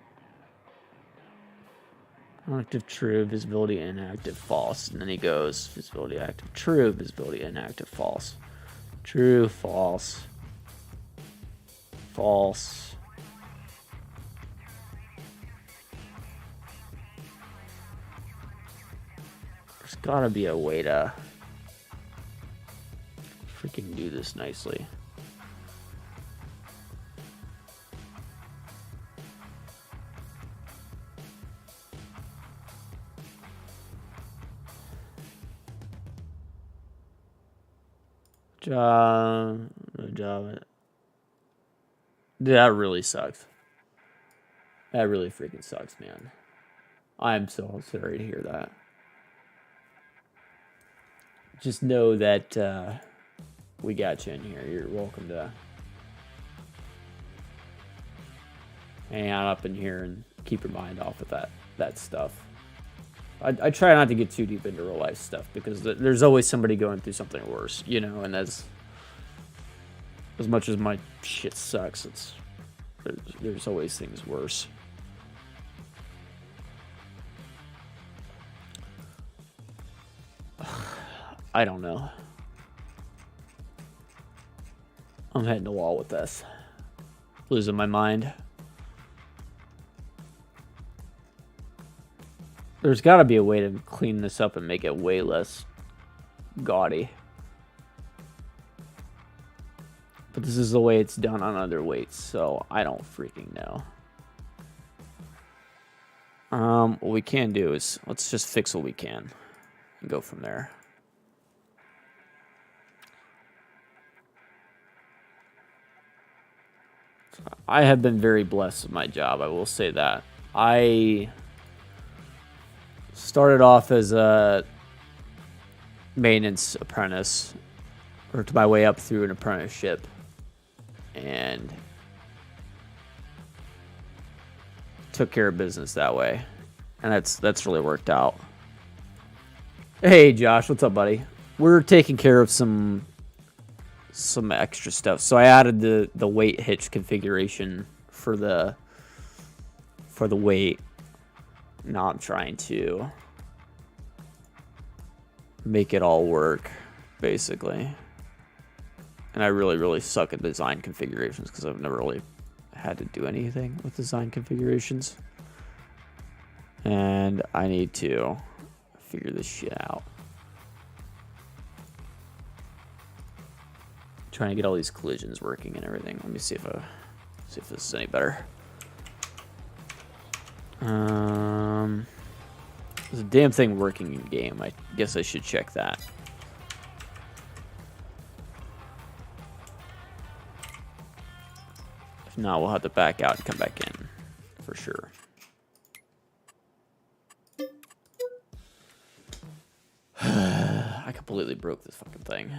active true, visibility inactive, false. And then he goes visibility active true, visibility inactive, false. True, false. False. There's gotta be a way to freaking do this nicely. Job. That really sucks. That really freaking sucks, man. I'm so sorry to hear that. Just know that we got you in here. You're welcome to hang out up in here and keep your mind off of that stuff. I try not to get too deep into real life stuff because there's always somebody going through something worse, you know, and as much as my shit sucks, there's always things worse. I don't know. I'm hitting the wall with this. Losing my mind. There's got to be a way to clean this up and make it way less gaudy. But this is the way it's done on other weights, so I don't freaking know. What we can do is let's just fix what we can and go from there. I have been very blessed with my job, I will say that. I started off as a maintenance apprentice, worked my way up through an apprenticeship, and took care of business that way, and that's really worked out. Hey Josh, what's up, buddy? We're taking care of some extra stuff, so I added the weight hitch configuration for the weight. Now I'm trying to make it all work, basically. And I really suck at design configurations because I've never really had to do anything with design configurations. And I need to figure this shit out. Trying to get all these collisions working and everything. Let me see if this is any better. There's a damn thing working in game. I guess I should check that. If not, we'll have to back out and come back in for sure. I completely broke this fucking thing.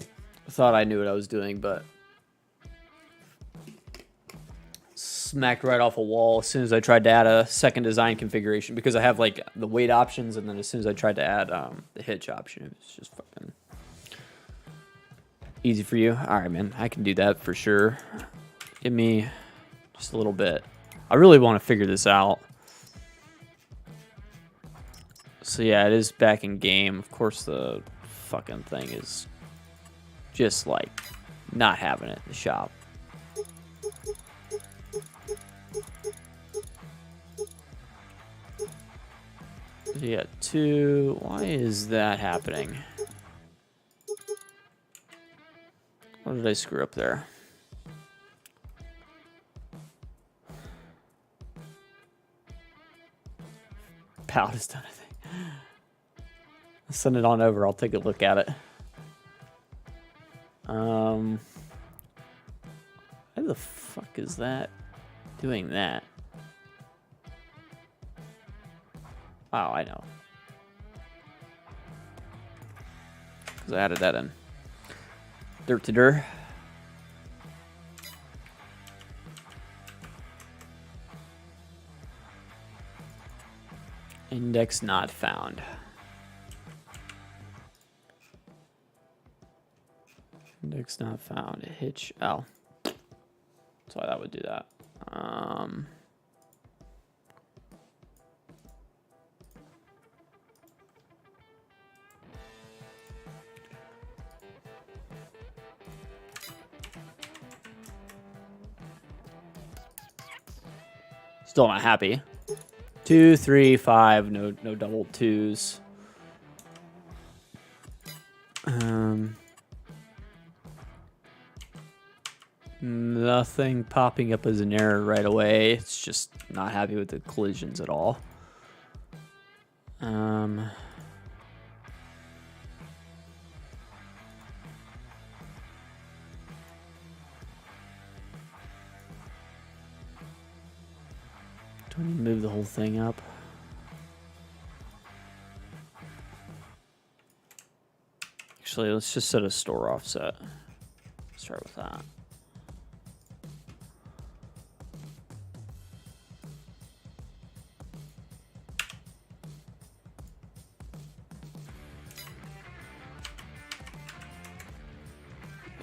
I thought I knew what I was doing, but smacked right off a wall as soon as I tried to add a second design configuration, because I have like the weight options, and then as soon as I tried to add the hitch option, it was just fucking easy for you. All right, man, I can do that for sure. Give me just a little bit. I really want to figure this out. So yeah, it is back in game. Of course, the fucking thing is just like not having it in the shop. Yeah, 2. Why is that happening? What did I screw up there? Palette is done, I think. Send it on over. I'll take a look at it. How the fuck is that doing that? Oh, I know. Because I added that in. Dirt to dirt. Index not found. Index not found. Hitch. Oh. That's why that would do that. Still not happy. 2, 3, 5. No double twos. Nothing popping up as an error right away. It's just not happy with the collisions at all. Do I need to move the whole thing up? Actually, let's just set a store offset. Start with that.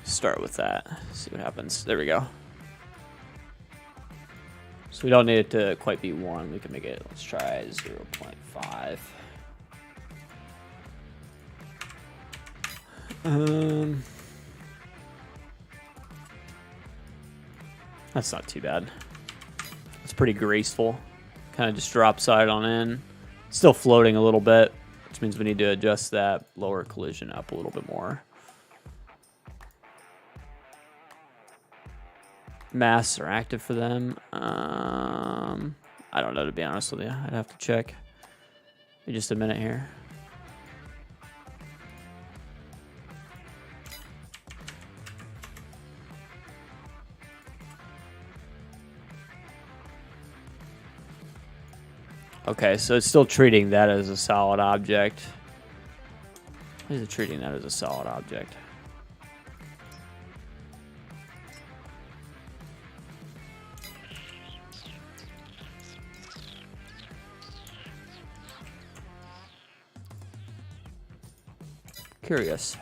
Start with that. See what happens. There we go. So we don't need it to quite be 1. We can make it, let's try 0.5. That's not too bad. It's pretty graceful. Kind of just drop side on in. Still floating a little bit, which means we need to adjust that lower collision up a little bit more. Masks are active for them. I don't know, to be honest with you. I'd have to check. Give me just a minute here. Okay, so it's still treating that as a solid object. Why is it treating that as a solid object? Curious.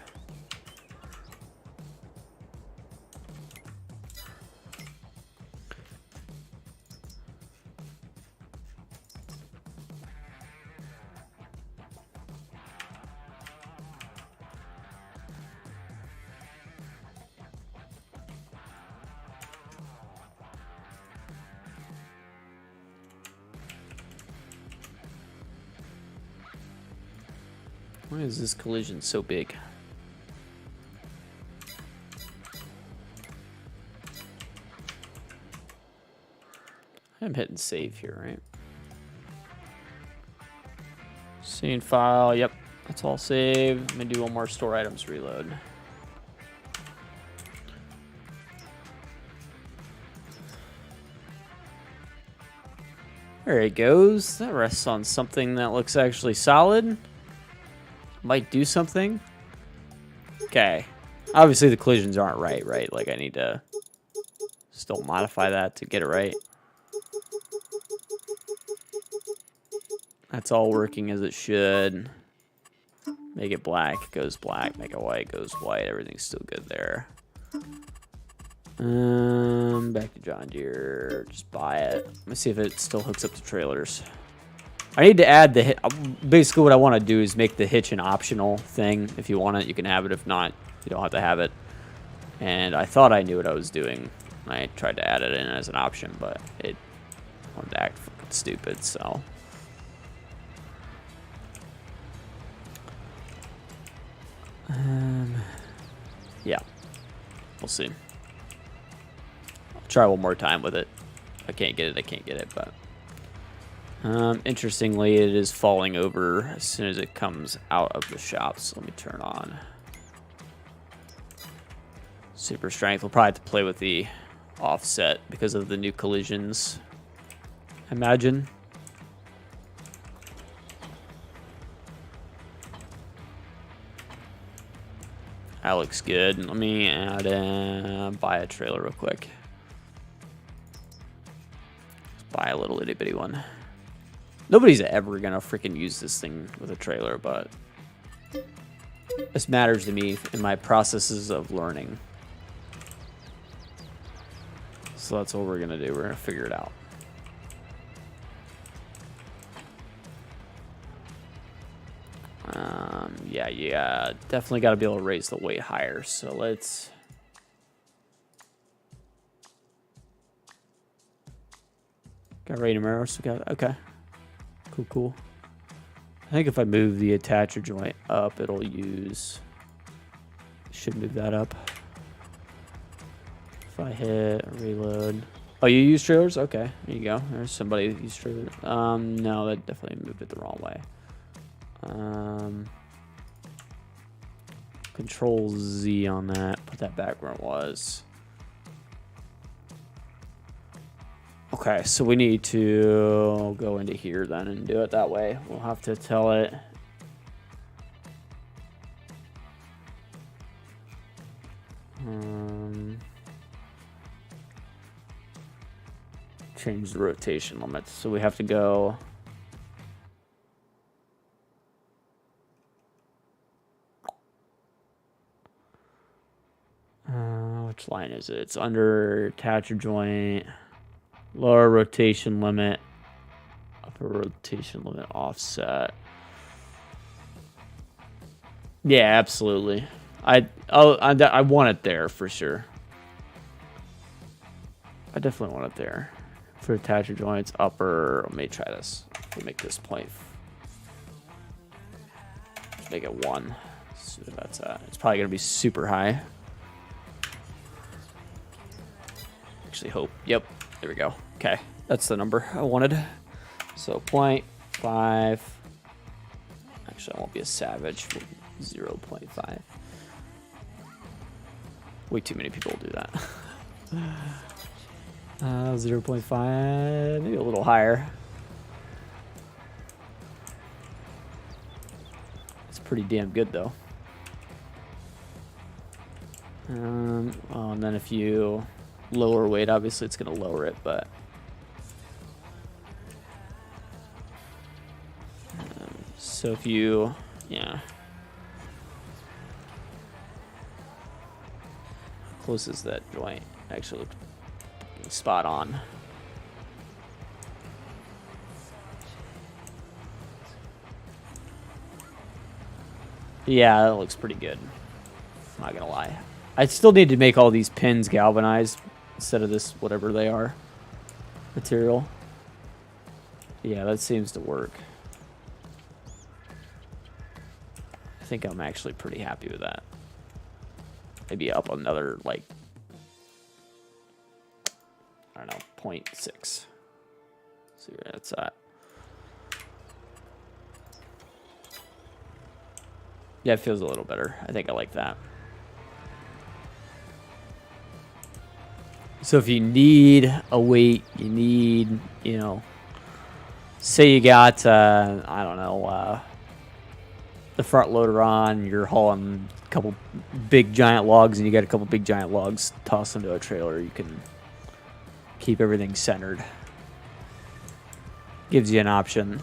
Why is this collision so big? I'm hitting save here, right? Scene file, yep. That's all save. I'm gonna do one more store items reload. There it goes. That rests on something that looks actually solid. Might do something. Okay. Obviously the collisions aren't right? Like I need to still modify that to get it right. That's all working as it should. Make it black, it goes black. Make it white, goes white. Everything's still good there. Back to John Deere. Just buy it. Let me see if it still hooks up to trailers. I need to add the hitch. Basically, what I want to do is make the hitch an optional thing. If you want it, you can have it. If not, you don't have to have it. And I thought I knew what I was doing. I tried to add it in as an option, but it wanted to act fucking stupid, so. Yeah. We'll see. I'll try one more time with it. If I can't get it, I can't get it, but. Interestingly, it is falling over as soon as it comes out of the shop, so let me turn on super strength. We'll probably have to play with the offset because of the new collisions, I imagine. That looks good. Let me add buy a trailer real quick. Let's buy a little itty bitty one. Nobody's ever gonna freaking use this thing with a trailer, but this matters to me in my processes of learning. So that's what we're gonna do. We're gonna figure it out. Yeah, definitely got to be able to raise the weight higher. So let's. Got radar mirrors. Okay. Cool. I think if I move the attacher joint up, it'll use. Should move that up. If I hit reload. Oh, you use trailers? Okay, there you go. There's somebody that used trailers. No, that definitely moved it the wrong way. Control Z on that. Put that back where it was. Okay, so we need to go into here then and do it that way. We'll have to tell it. Change the rotation limits. So we have to go. Which line is it? It's under attacher joint. Lower rotation limit. Upper rotation limit offset. Yeah, absolutely. I want it there for sure. I definitely want it there. For attacher joints, upper. Let me try this. We'll make this point. Let's make it 1. See what that's at. It's probably gonna be super high. Actually, hope. Yep. There we go. Okay, that's the number I wanted. So 0.5. Actually, I won't be a savage. 0.5. Way too many people will do that. 0.5, maybe a little higher. It's pretty damn good though. And then if you lower weight, obviously it's going to lower it, but so if you, yeah, how close is that joint? Actually, spot on. Yeah, that looks pretty good. I'm not gonna lie. I still need to make all these pins galvanized instead of this whatever they are material. Yeah, that seems to work. I think I'm actually pretty happy with that. Maybe up another, like, I don't know, 0.6. See where that's at. Yeah, it feels a little better. I think I like that. So if you need a weight, you need, you know, say you got, I don't know, the front loader on, you're hauling a couple big giant logs, and you got a couple big giant logs tossed into a trailer, you can keep everything centered. Gives you an option.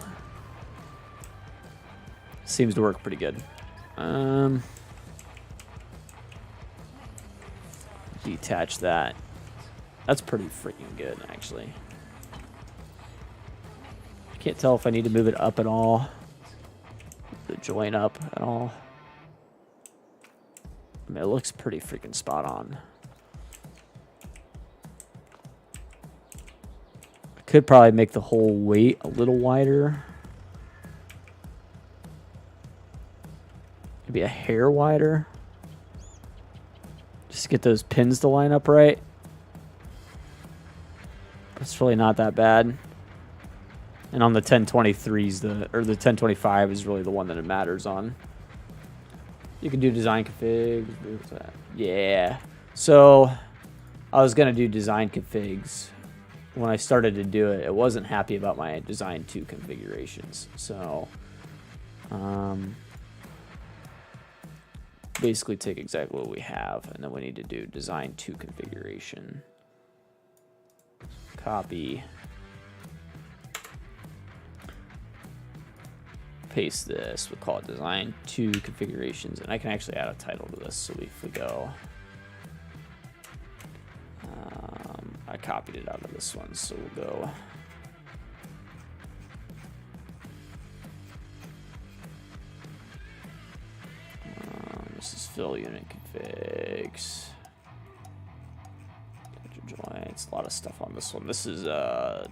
Seems to work pretty good. Detach that. That's pretty freaking good, actually. I can't tell if I need to move it up at all. The joint up at all. I mean, it looks pretty freaking spot on. I could probably make the whole weight a little wider. Maybe a hair wider. Just get those pins to line up right. It's really not that bad. And on the 1023s, the 1025 is really the one that it matters on. You can do design config. Yeah. So I was gonna do design configs. When I started to do it, it wasn't happy about my design 2 configurations. So basically take exactly what we have, and then we need to do design 2 configuration. Copy. Paste this. We'll call it design 2 configurations, and I can actually add a title to this. So if we go, I copied it out of this one, so we'll go. This is fill unit configs. Joints, a lot of stuff on this one. This is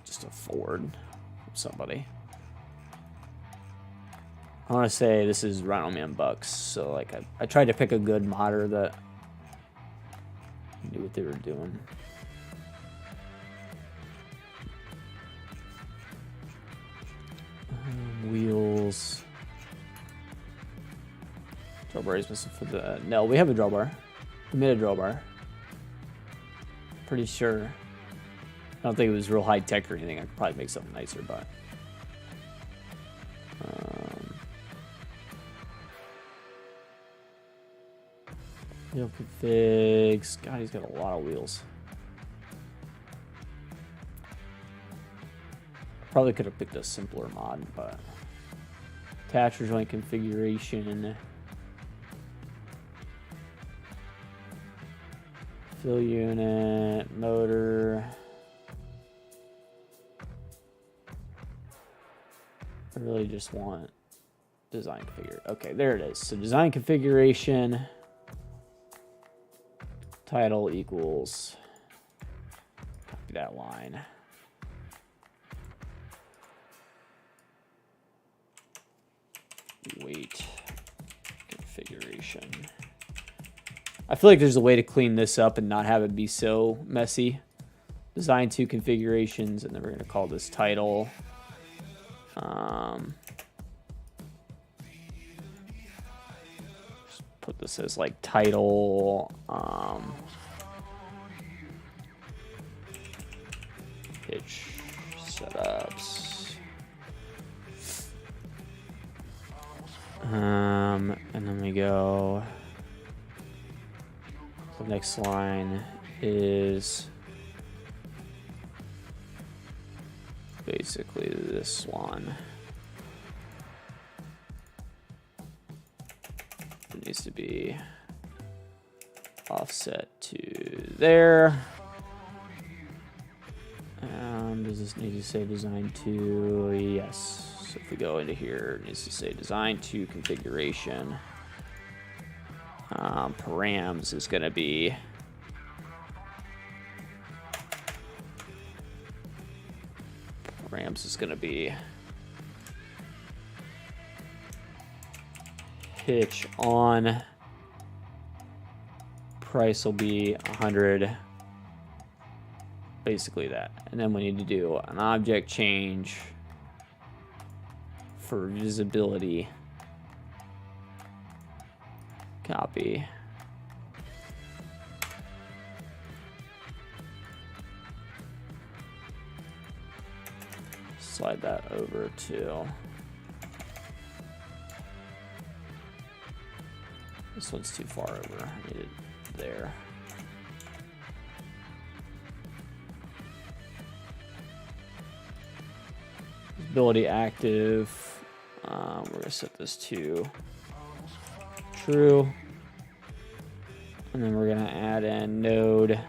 just a Ford from somebody. I want to say this is Rhino Man Bucks. So like I tried to pick a good modder that knew what they were doing. Wheels. Drawbar is missing for the. No, we have a drawbar. We made a drawbar. Pretty sure. I don't think it was real high tech or anything. I could probably make something nicer, but. Wheel configs. God, he's got a lot of wheels. Probably could have picked a simpler mod, but. Attach joint configuration. Fill unit, motor. I really just want design configure. Okay, there it is. So design configuration. Title equals. Copy that line. Weight configuration. I feel like there's a way to clean this up and not have it be so messy. Design 2 configurations, and then we're going to call this title. Just put this as like title. Pitch setups. And then we go. The next line is basically this one. It needs to be offset to there. Does this need to say design 2? Yes. So if we go into here, it needs to say design 2 configuration. Params is going to be pitch on, price will be 100, basically that. And then we need to do an object change for visibility. Copy. Slide that over to this one's too far over. I need it there. Visibility active. We're gonna set this to true, and then we're gonna add in node.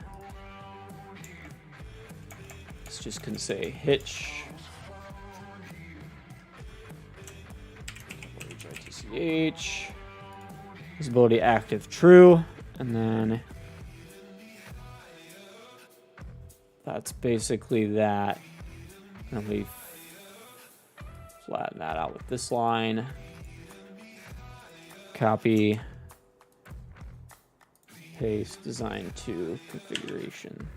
It's just gonna say hitch. HRTCH. Visibility active true, and then that's basically that. And we flatten that out with this line. Copy, paste, design to configuration.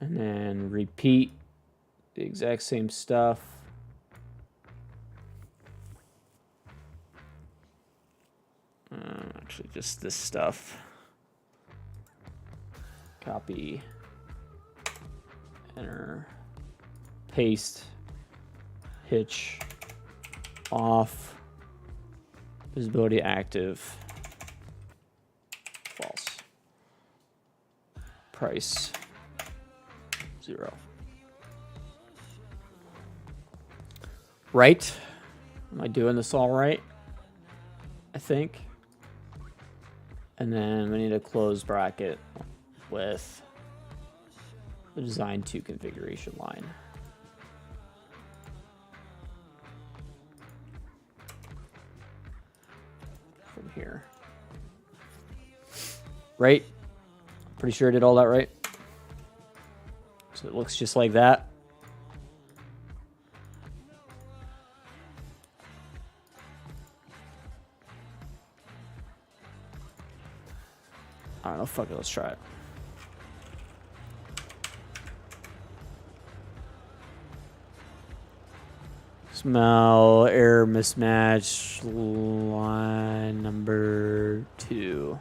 And then repeat the exact same stuff. Actually, just this stuff. Copy, enter, paste, hitch, off, visibility active, false, price, 0. Right? Am I doing this all right? I think. And then we need a close bracket with the design to configuration line. From here. Right? Pretty sure I did all that right. So it looks just like that. I don't know, fuck it, let's try it. Smell, error, mismatch, line number 2.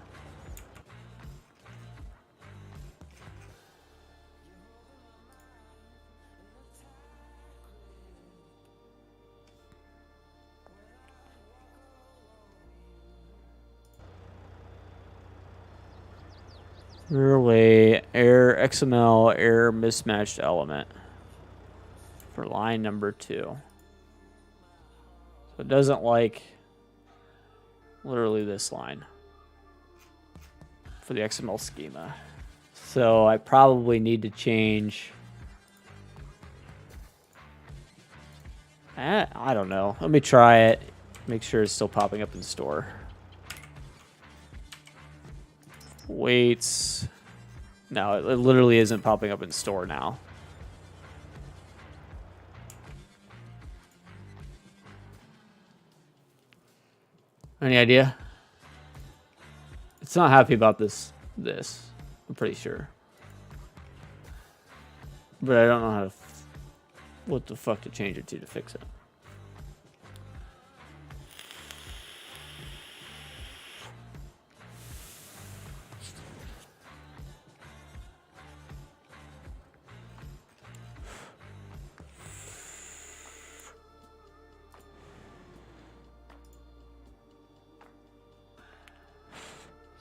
Away, error, XML, error, mismatched element for line number 2. So it doesn't like literally this line for the XML schema. So I probably need to change. I don't know. Let me try it. Make sure it's still popping up in store. Weights. No, it literally isn't popping up in store now. Any idea? It's not happy about this. I'm pretty sure. But I don't know how to what the fuck to change it to fix it.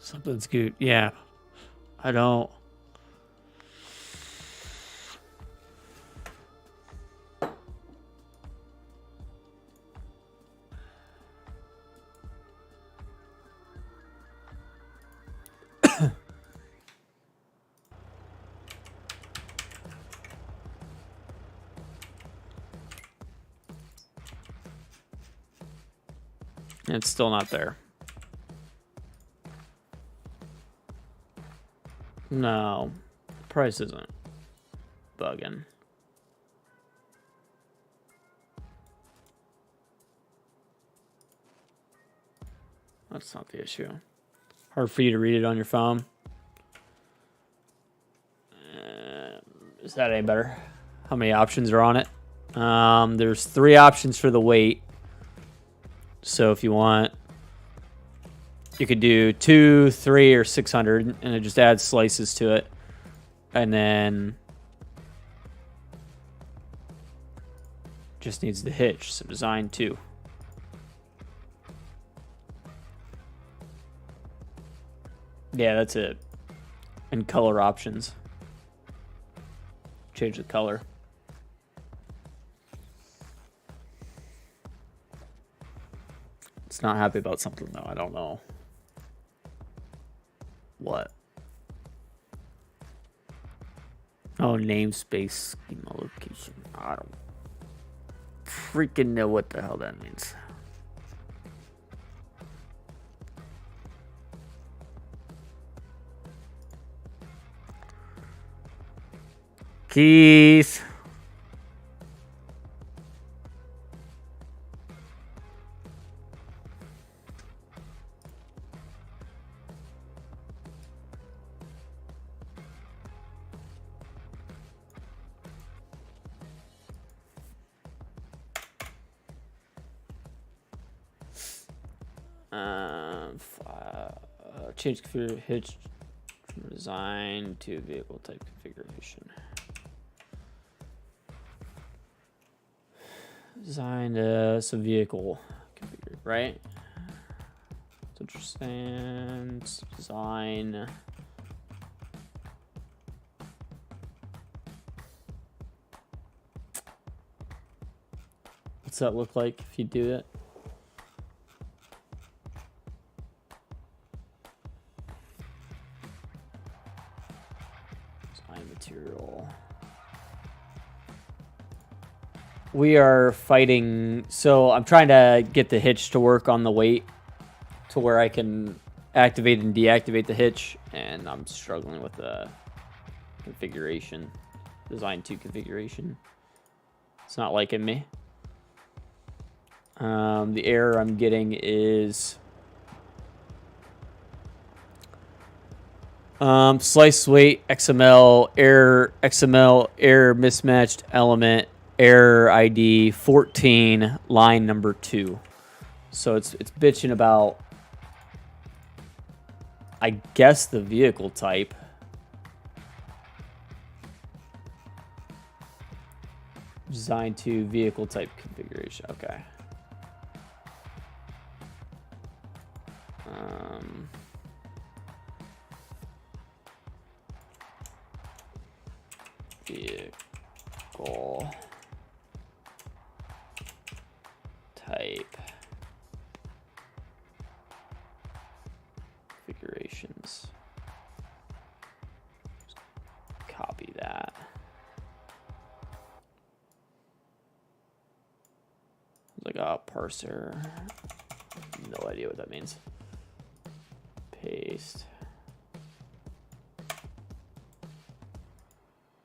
Something's good. Yeah. I don't. It's still not there. No, price isn't bugging. That's not the issue. Hard for you to read it on your phone. Is that any better? How many options are on it? There's 3 options for the weight. So if you want, you could do 2, 3, or 600, and it just adds slices to it. And then just needs the hitch, so design 2. Yeah, that's it. And color options. Change the color. It's not happy about something though. I don't know what. Oh, namespace schema location. I don't freaking know what the hell that means. Keith. Change computer hitch from design to vehicle type configuration. Design as a vehicle configure, right? So interesting. Design. What's that look like if you do it? Material. We are fighting, so I'm trying to get the hitch to work on the weight to where I can activate and deactivate the hitch, and I'm struggling with the configuration, design 2 configuration. It's not liking me. The error I'm getting is slice weight, XML, error mismatched element, error ID 14, line number 2. So it's bitching about, I guess, the vehicle type. Design to vehicle type configuration. Okay. Vehicle type configurations. Copy that. Like a parser. No idea what that means. Paste.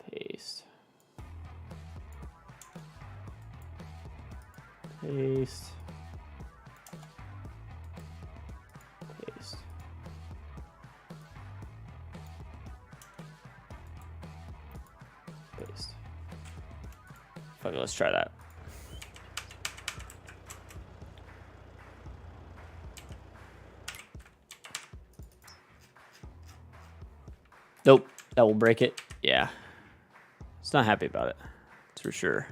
Paste. Paste. Paste. Paste. Okay, let's try that. Nope, that will break it. Yeah. It's not happy about it. That's for sure.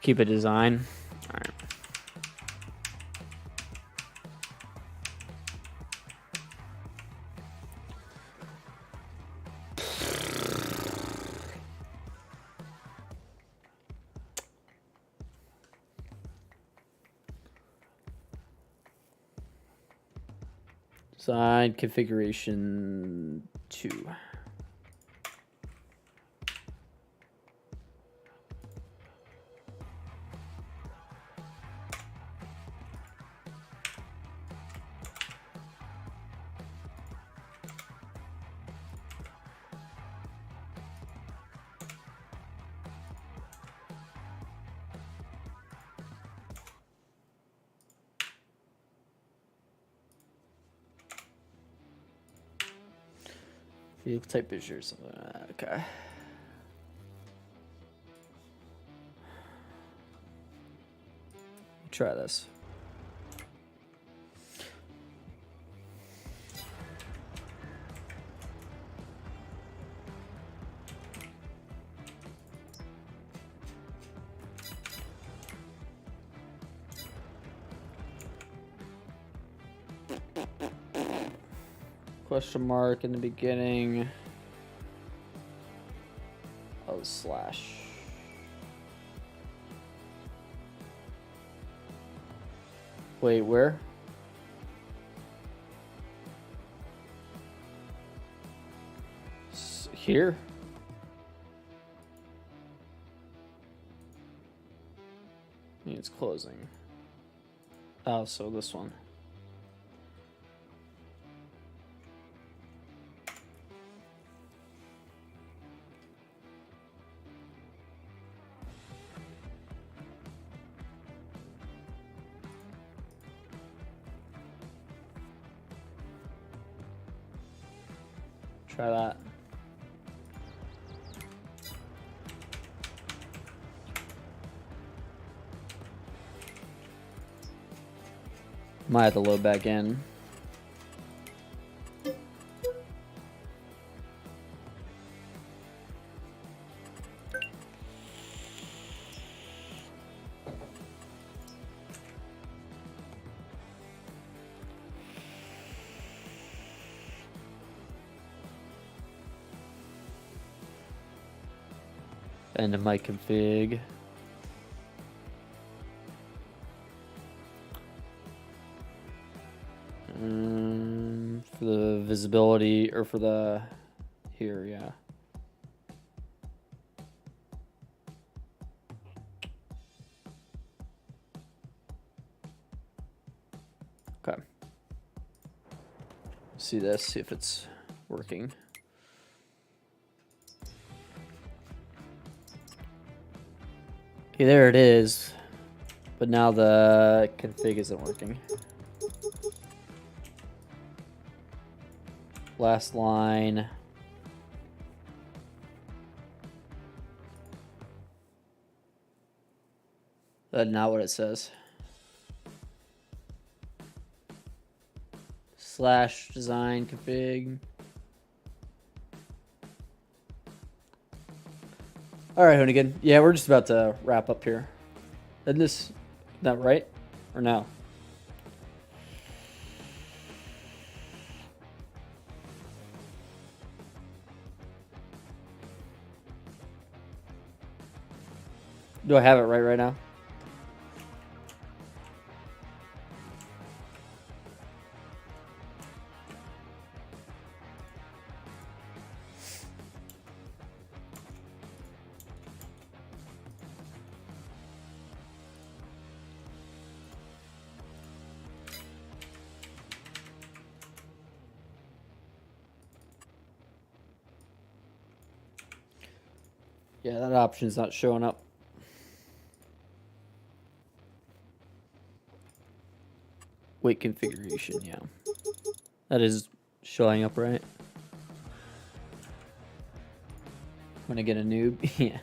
Keep a design. All right. Design configuration 2. Vehicle type is or something like that. Okay. Try this. Question mark in the beginning. Oh, slash. Wait, where? Here? I mean, it's closing. Oh, so this one. Try that. Might have to load back in. End of my config. For the visibility, or for the here, yeah. Okay. See this, see if it's working. Okay, there it is. But now the config isn't working. Last line. That's not what it says. Slash design config. All right, Hoonigan. Yeah, we're just about to wrap up here. Isn't this not right? Or no? Do I have it right now? Yeah, that option's not showing up. Wait, configuration, yeah. That is showing up, right? When I get a noob, yeah.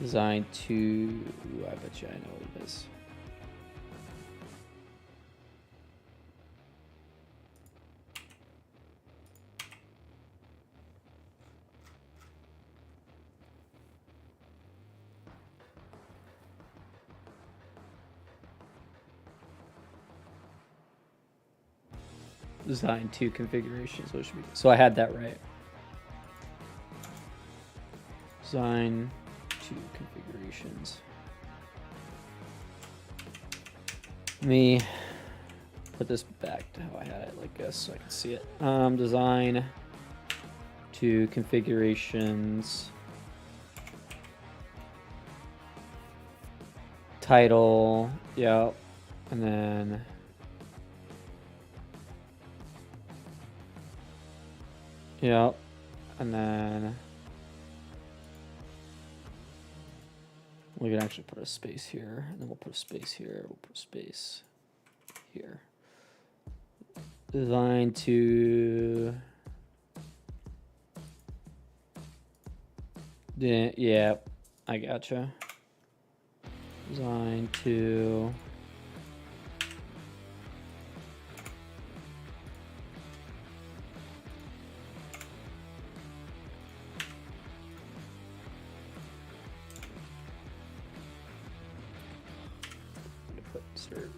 Design to, I bet you I know what it is. Design to configurations, what should be, so I had that right. Design to configurations. Let me put this back to how I had it like this so I can see it. Design to configurations. Title, yeah, and then yeah, And then we can actually put a space here, and then we'll put a space here, we'll put a space here. Design to... Yeah, I gotcha. Design to...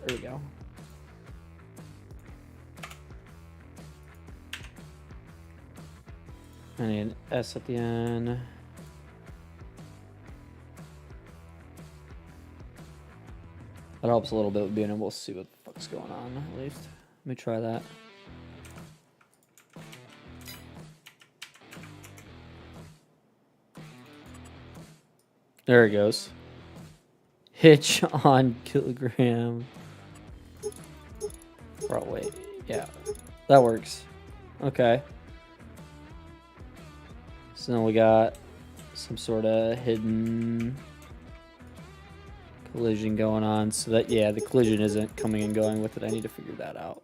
There we go. I need an S at the end. That helps a little bit with being able to see what the fuck's going on, at least. Let me try that. There it goes. Hitch on kilogram. Oh, wait. Yeah. That works. Okay. So then we got some sort of hidden collision going on. So that, yeah, the collision isn't coming and going with it. I need to figure that out.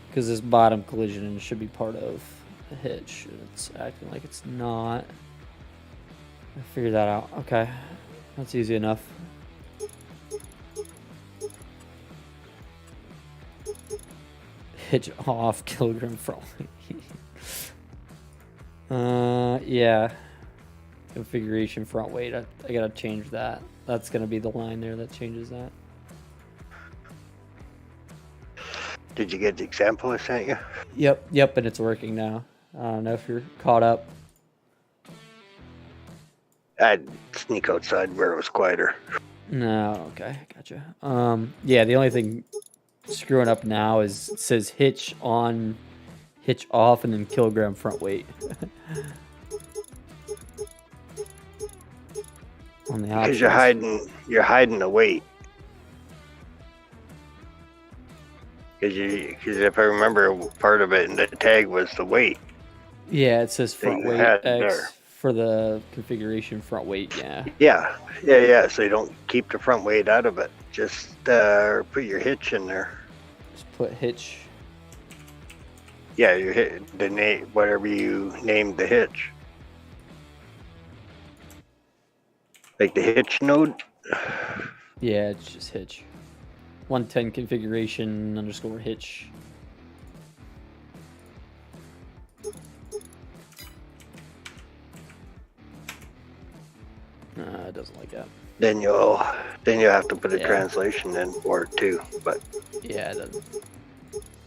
Because this bottom collision should be part of the hitch. It's acting like it's not. I figured that out. Okay. That's easy enough. Hitch off kilogram front weight. Yeah. Configuration front weight. I gotta change that. That's gonna be the line there that changes that. Did you get the example I sent you? Yep, and it's working now. I don't know if you're caught up. I'd sneak outside where it was quieter. No, okay, gotcha. Yeah, the only thing screwing up now is it says hitch on, hitch off, and then kilogram front weight. On the options. Because you're hiding the weight. Because if I remember, part of it in the tag was the weight. Yeah, it says front weight X there. For the configuration front weight. Yeah. Yeah. So you don't keep the front weight out of it. Just put your hitch in there. Just put hitch. Yeah, your hit the name, whatever you named the hitch. Like the hitch node. Yeah, it's just hitch. 110 configuration _ hitch. It doesn't like that. Then you'll have to put a translation in for it too. But yeah, it doesn't.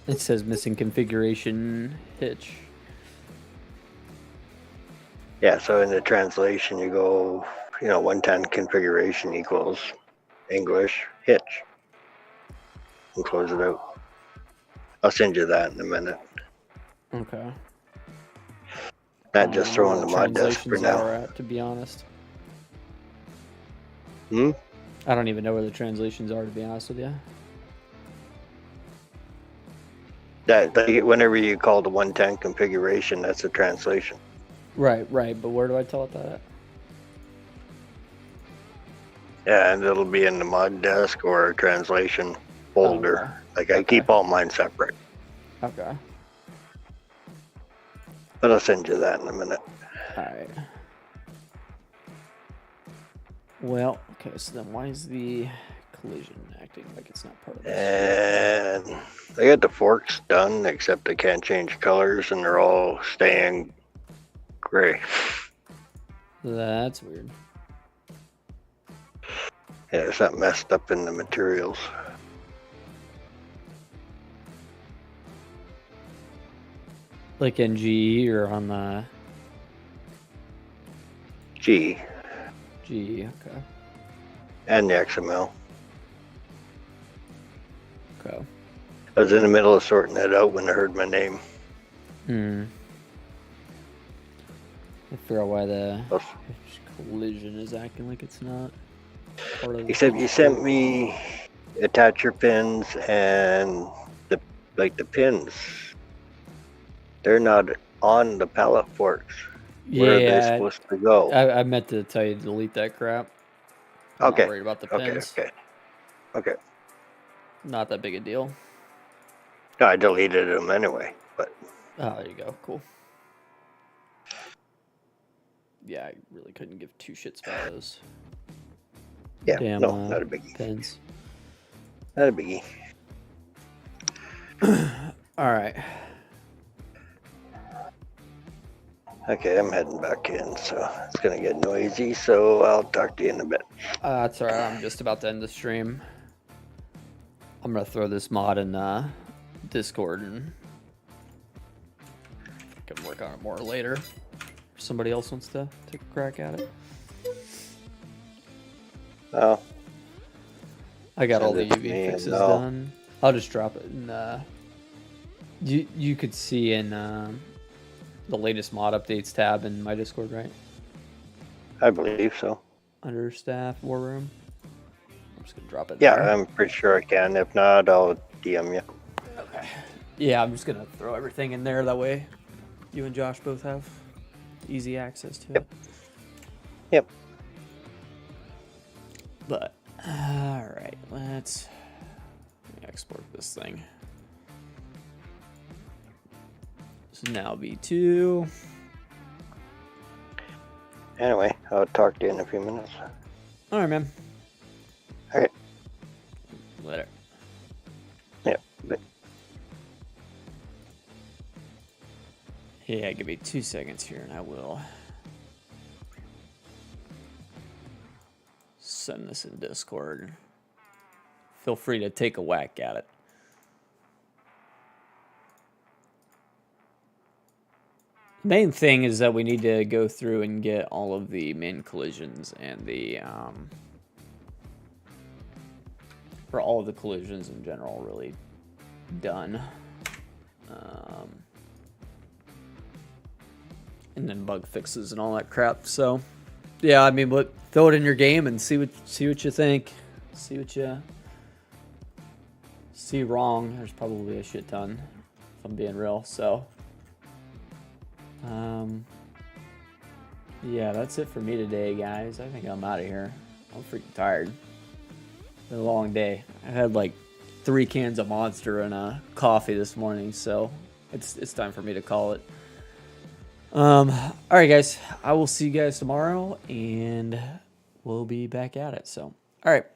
It says missing configuration hitch. Yeah, so in the translation you go, 110 configuration equals English hitch. And close it out. I'll send you that in a minute. Okay. Not just throwing the mod desk for now. At, to be honest. I don't even know where the translations are, to be honest with you. That whenever you call the 110 configuration, that's a translation. Right. But where do I tell it that at? Yeah, and it'll be in the mod desk or a translation folder. Okay. I keep all mine separate. Okay. But I'll send you that in a minute. All right. Well, okay, so then why is the collision acting like it's not part of this? And I got the forks done, except I can't change colors, and they're all staying gray. That's weird. Yeah, there's something messed up in the materials. Like in GE or on the... GE, okay. and the XML. Okay. I was in the middle of sorting that out when I heard my name. I figure out why the collision is acting like it's not part of the... Except you sent me attacher pins and the pins. They're not on the pallet forks. Where are they Yeah, supposed to go? I meant to tell you to delete that crap. I'm not Okay. worried about the Okay. pins. Okay. Okay. Not that big a deal. No, I deleted them anyway, but Oh, there you go. Cool. Yeah, I really couldn't give two shits about those. yeah, Damn, no, not a biggie. pins. Not a biggie. All right. Okay, I'm heading back in, so it's gonna get noisy. So I'll talk to you in a bit. That's all right. I'm just about to end the stream. I'm gonna throw this mod in Discord and I can work on it more later. If somebody else wants to take a crack at it. Oh, I got all send the it to me UV and fixes I'll- done. I'll just drop it in. You could see in the latest mod updates tab in my Discord, right? I believe so. Under staff war room. I'm just gonna drop it Yeah, there. I'm pretty sure I can. If not, I'll DM you. Okay. Yeah, I'm just gonna throw everything in there. That way, you and Josh both have easy access to it. Yep. But all right, let's export this thing. So now V2. Anyway, I'll talk to you in a few minutes. All right, man. Okay. Later. Yeah. But Yeah, give me 2 seconds here, and I will send this in Discord. Feel free to take a whack at it. Main thing is that we need to go through and get all of the main collisions and the for all of the collisions in general really done, and then bug fixes and all that crap. So yeah, I mean, but throw it in your game and see what you think. See what you see wrong. There's probably a shit ton, if I'm being real. So yeah, that's it for me today, guys. I think I'm out of here. I'm freaking tired. Been a long day. I had like 3 cans of Monster and a coffee this morning, so it's time for me to call it. All right, guys. I will see you guys tomorrow, and we'll be back at it. So, all right.